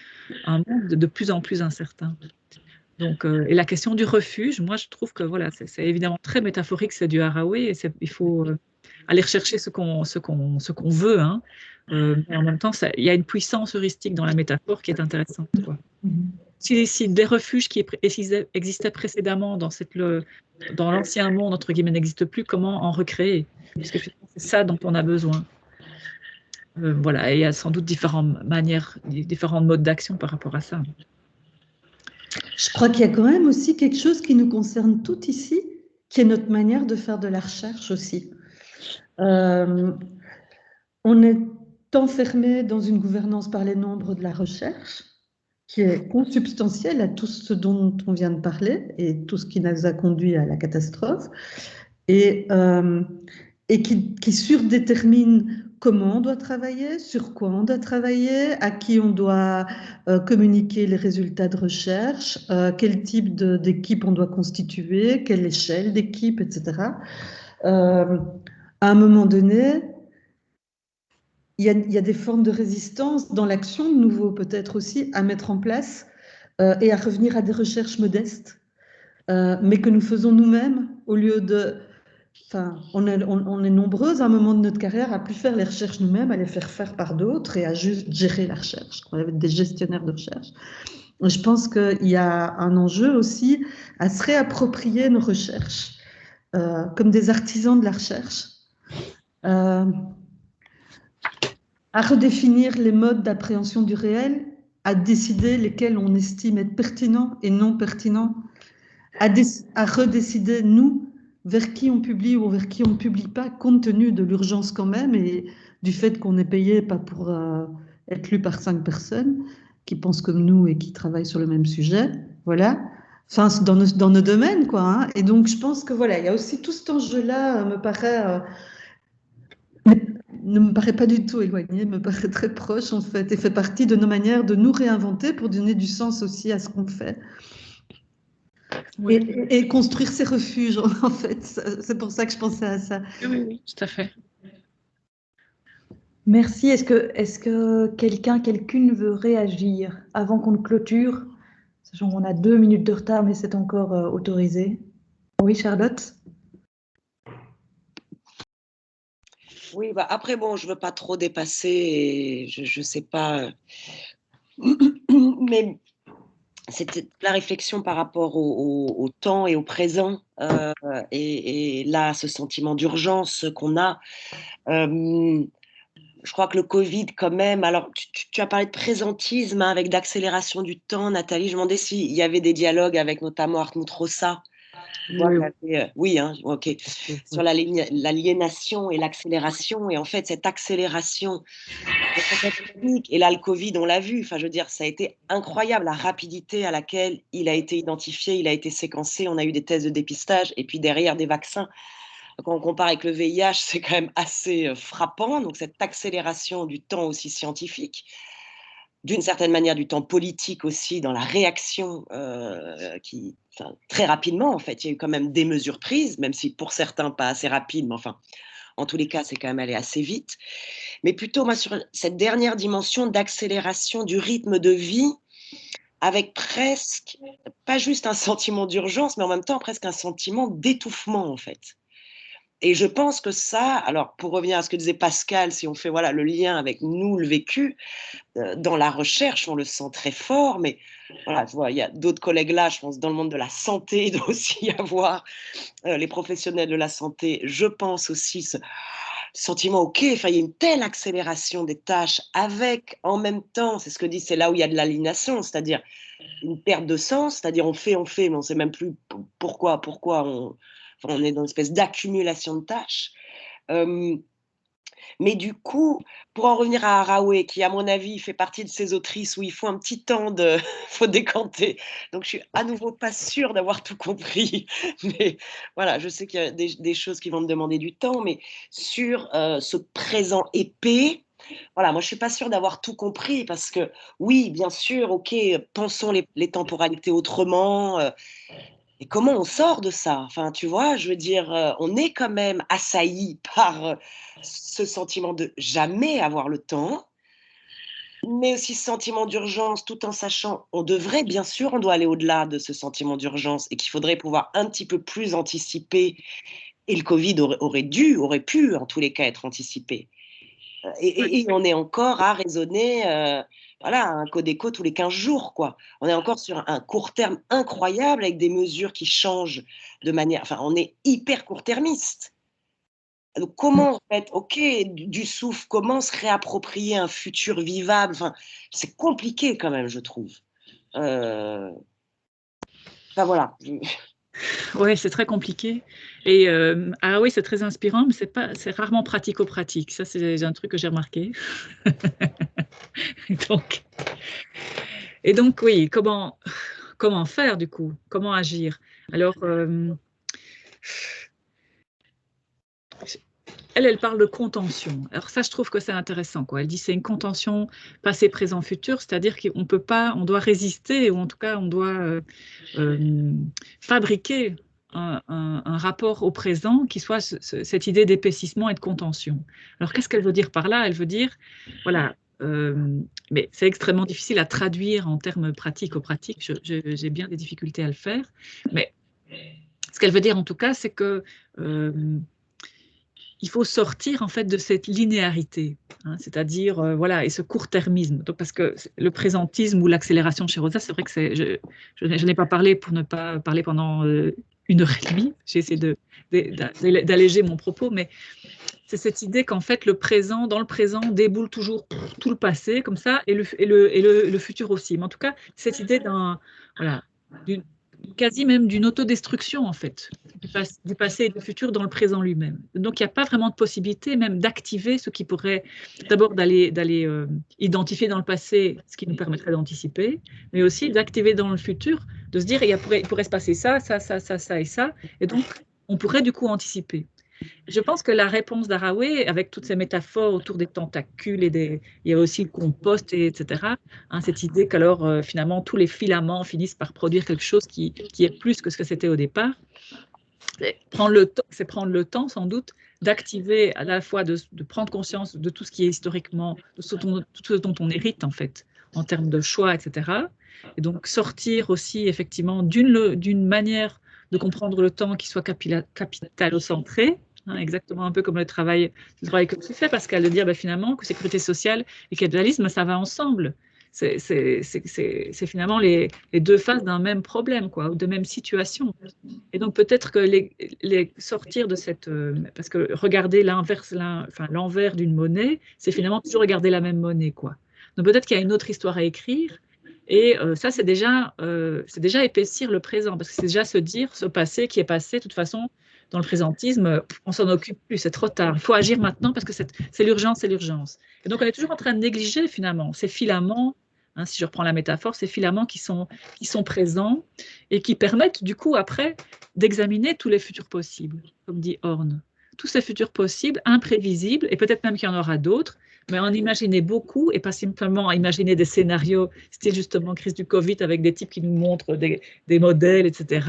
un monde de plus en plus incertain. Donc, et la question du refuge, moi je trouve que voilà, c'est évidemment très métaphorique, c'est du Haraway, et il faut aller rechercher ce qu'on veut, hein. Mais en même temps, il y a une puissance heuristique dans la métaphore qui est intéressante, quoi. Si des refuges qui existaient précédemment dans l'ancien monde, entre guillemets, n'existent plus, comment en recréer? Parce que c'est ça dont on a besoin. Voilà, et il y a sans doute différentes manières, différents modes d'action par rapport à ça. Je crois qu'il y a quand même aussi quelque chose qui nous concerne toutes ici, qui est notre manière de faire de la recherche aussi. On est enfermé dans une gouvernance par les nombres de la recherche, qui est consubstantielle à tout ce dont on vient de parler et tout ce qui nous a conduit à la catastrophe, et qui surdétermine comment on doit travailler, sur quoi on doit travailler, à qui on doit communiquer les résultats de recherche, quel type d'équipe on doit constituer, quelle échelle d'équipe, etc. À un moment donné, il y a des formes de résistance dans l'action de nouveau, peut-être aussi, à mettre en place et à revenir à des recherches modestes, mais que nous faisons nous-mêmes au lieu de... Enfin, on est nombreuses à un moment de notre carrière à plus faire les recherches nous-mêmes, à les faire par d'autres et à juste gérer la recherche. On avait des gestionnaires de recherche. Et je pense qu'il y a un enjeu aussi à se réapproprier nos recherches comme des artisans de la recherche, à redéfinir les modes d'appréhension du réel, à décider lesquels on estime être pertinents et non pertinents, à redécider, nous, vers qui on publie ou vers qui on ne publie pas, compte tenu de l'urgence quand même et du fait qu'on est payé pas pour être lu par 5 personnes qui pensent comme nous et qui travaillent sur le même sujet. Voilà. enfin, dans nos domaines, quoi. Hein. Et donc, je pense que voilà, il y a aussi tout cet enjeu-là, ne me paraît pas du tout éloigné, me paraît très proche, en fait, et fait partie de nos manières de nous réinventer pour donner du sens aussi à ce qu'on fait. Oui. Et construire ces refuges, en fait. C'est pour ça que je pensais à ça. Oui, tout à fait. Merci. Est-ce que quelqu'une veut réagir avant qu'on ne clôture? Sachant qu'on a 2 minutes de retard, mais c'est encore autorisé. Oui, Charlotte? Oui, bah après, bon, je ne veux pas trop dépasser, et je ne sais pas, mais c'était la réflexion par rapport au temps et au présent, et là, ce sentiment d'urgence qu'on a. Je crois que le Covid, quand même, alors tu as parlé de présentisme, hein, avec d'accélération du temps, Nathalie. Je me demandais s'il y avait des dialogues avec notamment Hartmut Rosa. Oui, hein, ok. Sur l'aliénation et l'accélération. Et en fait, cette accélération, et là, le Covid, on l'a vu. Enfin, je veux dire, ça a été incroyable, la rapidité à laquelle il a été identifié, il a été séquencé. On a eu des tests de dépistage et puis derrière des vaccins. Quand on compare avec le VIH, c'est quand même assez frappant. Donc, cette accélération du temps aussi scientifique, d'une certaine manière du temps politique aussi, dans la réaction très rapidement, en fait. Il y a eu quand même des mesures prises, même si pour certains, pas assez rapides, mais enfin, en tous les cas, c'est quand même allé assez vite. Mais plutôt, moi, sur cette dernière dimension d'accélération du rythme de vie, avec presque, pas juste un sentiment d'urgence, mais en même temps presque un sentiment d'étouffement, en fait. Et je pense que ça, alors pour revenir à ce que disait Pascal, si on fait voilà, le lien avec nous, le vécu, dans la recherche, on le sent très fort, mais voilà, je vois, il y a d'autres collègues là, je pense, dans le monde de la santé, il doit aussi y avoir les professionnels de la santé, je pense aussi ce sentiment, ok, enfin, il y a une telle accélération des tâches avec, en même temps, c'est ce que dit, c'est là où il y a de l'aliénation, c'est-à-dire une perte de sens, c'est-à-dire on fait, mais on ne sait même plus pourquoi on est dans une espèce d'accumulation de tâches. Mais du coup, pour en revenir à Haraway, qui à mon avis fait partie de ces autrices où il faut un petit temps faut décanter. Donc je suis à nouveau pas sûre d'avoir tout compris, mais voilà, je sais qu'il y a des choses qui vont me demander du temps, mais sur ce présent épais. Voilà, moi je suis pas sûre d'avoir tout compris parce que oui, bien sûr, ok, pensons les temporalités autrement. Et comment on sort de ça? Enfin, tu vois, je veux dire, on est quand même assailli par ce sentiment de jamais avoir le temps, mais aussi ce sentiment d'urgence, tout en sachant, on devrait, bien sûr, on doit aller au-delà de ce sentiment d'urgence et qu'il faudrait pouvoir un petit peu plus anticiper. Et le Covid aurait pu, en tous les cas, être anticipé. Et on est encore à raisonner, voilà, un Codeco tous les 15 jours, quoi. On est encore sur un court terme incroyable avec des mesures qui changent de manière. Enfin, on est hyper court-termiste. Donc, comment, en fait, ok, du souffle, comment se réapproprier un futur vivable? Enfin, c'est compliqué quand même, je trouve. Enfin, voilà. Oui, c'est très compliqué. Et ah oui, c'est très inspirant, mais c'est rarement pratico-pratique. Ça, c'est un truc que j'ai remarqué. Et donc, oui, comment faire du coup? Comment agir? Alors, elle parle de contention. Alors ça, je trouve que c'est intéressant, quoi. Elle dit c'est une contention passé, présent, futur, c'est-à-dire qu'on peut pas, on doit résister, ou en tout cas, on doit fabriquer un rapport au présent qui soit cette idée d'épaississement et de contention. Alors, qu'est-ce qu'elle veut dire par là? Elle veut dire, voilà, mais c'est extrêmement difficile à traduire en termes pratico-pratiques. J'ai bien des difficultés à le faire, mais ce qu'elle veut dire en tout cas, c'est que il faut sortir en fait de cette linéarité, hein, c'est-à-dire voilà, et ce court-termisme. Donc parce que le présentisme ou l'accélération chez Rosa, c'est vrai que je n'ai pas parlé pour ne pas parler pendant 1 heure et demie. J'ai essayé d'alléger mon propos, mais c'est cette idée qu'en fait dans le présent déboule toujours tout le passé comme ça et le futur aussi. Mais en tout cas, cette idée quasi même d'une autodestruction, en fait, du passé et du futur dans le présent lui-même. Donc, il n'y a pas vraiment de possibilité même d'activer ce qui pourrait, d'abord d'aller identifier dans le passé ce qui nous permettrait d'anticiper, mais aussi d'activer dans le futur, de se dire, il pourrait se passer ça, ça, ça, ça, ça et ça, et donc, on pourrait du coup anticiper. Je pense que la réponse d'Haraway, avec toutes ces métaphores autour des tentacules il y a aussi le compost, etc., hein, cette idée qu'alors finalement tous les filaments finissent par produire quelque chose qui est plus que ce que c'était au départ, c'est prendre le temps sans doute d'activer à la fois de prendre conscience de tout ce qui est historiquement, de tout ce dont on hérite en fait, en termes de choix, etc. Et donc sortir aussi effectivement d'une manière de comprendre le temps qui soit capitalocentré, hein, exactement un peu comme le travail que tu fais, Pascal, de dire finalement que sécurité sociale et capitalisme, ça va ensemble. C'est finalement les deux faces d'un même problème, quoi, ou de même situation. Et donc peut-être que les sortir de cette... parce que regarder l'envers d'une monnaie, c'est finalement toujours regarder la même monnaie, quoi. Donc peut-être qu'il y a une autre histoire à écrire. Et ça, c'est déjà épaissir le présent, parce que c'est déjà se dire, ce passé qui est passé, de toute façon, dans le présentisme, on s'en occupe plus, c'est trop tard. Il faut agir maintenant parce que c'est l'urgence, c'est l'urgence. Et donc, on est toujours en train de négliger, finalement, ces filaments, hein, si je reprends la métaphore, ces filaments qui sont présents et qui permettent, du coup, après, d'examiner tous les futurs possibles, comme dit Horn. Tous ces futurs possibles, imprévisibles, et peut-être même qu'il y en aura d'autres, mais en imaginer beaucoup et pas simplement à imaginer des scénarios, style justement crise du Covid avec des types qui nous montrent des modèles, etc.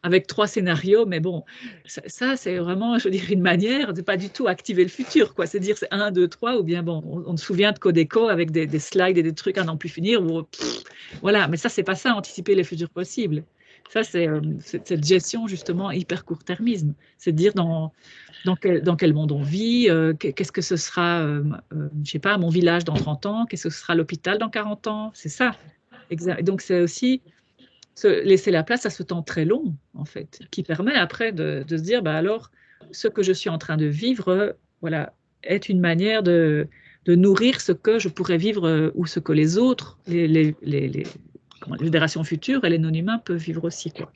Avec 3 scénarios, mais bon, ça c'est vraiment, je veux dire, une manière de pas du tout activer le futur, quoi. C'est dire c'est 1, 2, 3, ou bien bon, on se souvient de Codeco avec des slides et des trucs à n'en plus finir, voilà, mais ça c'est pas ça, anticiper les futurs possibles. Ça c'est cette gestion justement hyper court-termisme, c'est de dire dans quel monde on vit, qu'est-ce que ce sera, je sais pas, mon village dans 30 ans, qu'est-ce que ce sera l'hôpital dans 40 ans, c'est ça. Et donc c'est aussi laisser la place à ce temps très long, en fait, qui permet après de se dire, alors, ce que je suis en train de vivre, voilà, est une manière de nourrir ce que je pourrais vivre ou ce que les autres, les générations futures et les non-humains peuvent vivre aussi, quoi.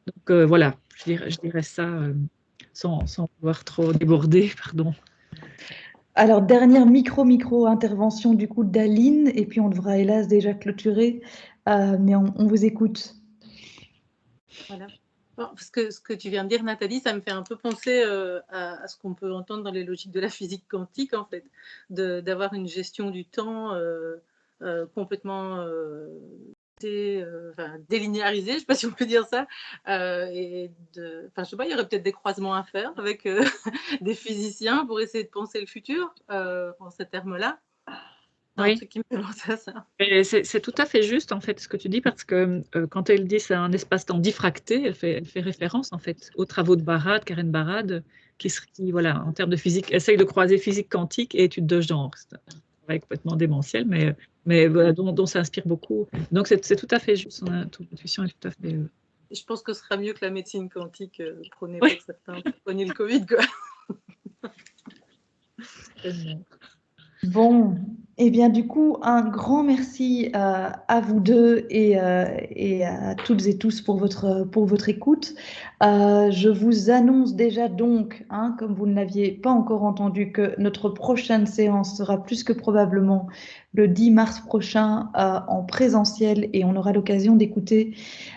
Donc voilà, je dirais ça sans vouloir trop déborder, pardon. Alors, dernière micro-intervention du coup d'Aline, et puis on devra hélas déjà clôturer, mais on vous écoute. Voilà. Parce que ce que tu viens de dire, Nathalie, ça me fait un peu penser à ce qu'on peut entendre dans les logiques de la physique quantique, en fait, d'avoir une gestion du temps complètement délinéarisée, je ne sais pas si on peut dire ça, je sais pas, il y aurait peut-être des croisements à faire avec des physiciens pour essayer de penser le futur en ces termes-là. Oui. Un truc qui me fait penser à ça. C'est tout à fait juste, en fait, ce que tu dis, parce que quand elle dit c'est un espace-temps diffracté, elle fait référence, en fait, aux travaux de Barad, Karen Barad, qui, voilà, en termes de physique, essaye de croiser physique quantique et études de genre. C'est un travail complètement démentiel, mais voilà, dont ça inspire beaucoup. Donc, c'est tout à fait juste, ton intuition est tout à fait... Je pense que ce sera mieux que la médecine quantique prônée par certains pour soigner le Covid, quoi. Bon, eh bien du coup, un grand merci à vous deux et à toutes et tous pour votre écoute. Je vous annonce déjà donc, comme vous ne l'aviez pas encore entendu, que notre prochaine séance sera plus que probablement le 10 mars prochain en présentiel, et on aura l'occasion d'écouter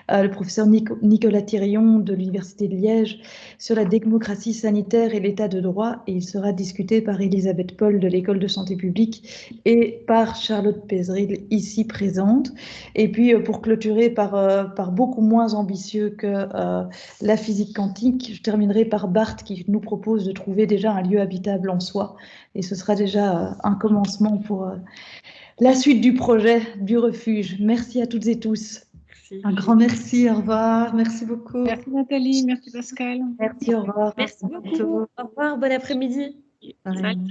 le professeur Nicolas Thirion de l'Université de Liège sur la démocratie sanitaire et l'état de droit, et il sera discuté par Elisabeth Paul de l'École de santé publique et par Charlotte Pézeril, ici présente. Et puis pour clôturer par beaucoup moins ambitieux que la physique quantique, je terminerai par Barthes qui nous propose de trouver déjà un lieu habitable en soi, et ce sera déjà un commencement pour la suite du projet du refuge. Merci à toutes et tous. Merci. Un grand merci, au revoir, merci beaucoup. Merci Nathalie, merci Pascal. Merci, au revoir. Merci beaucoup. Au revoir, bon après-midi. Salut.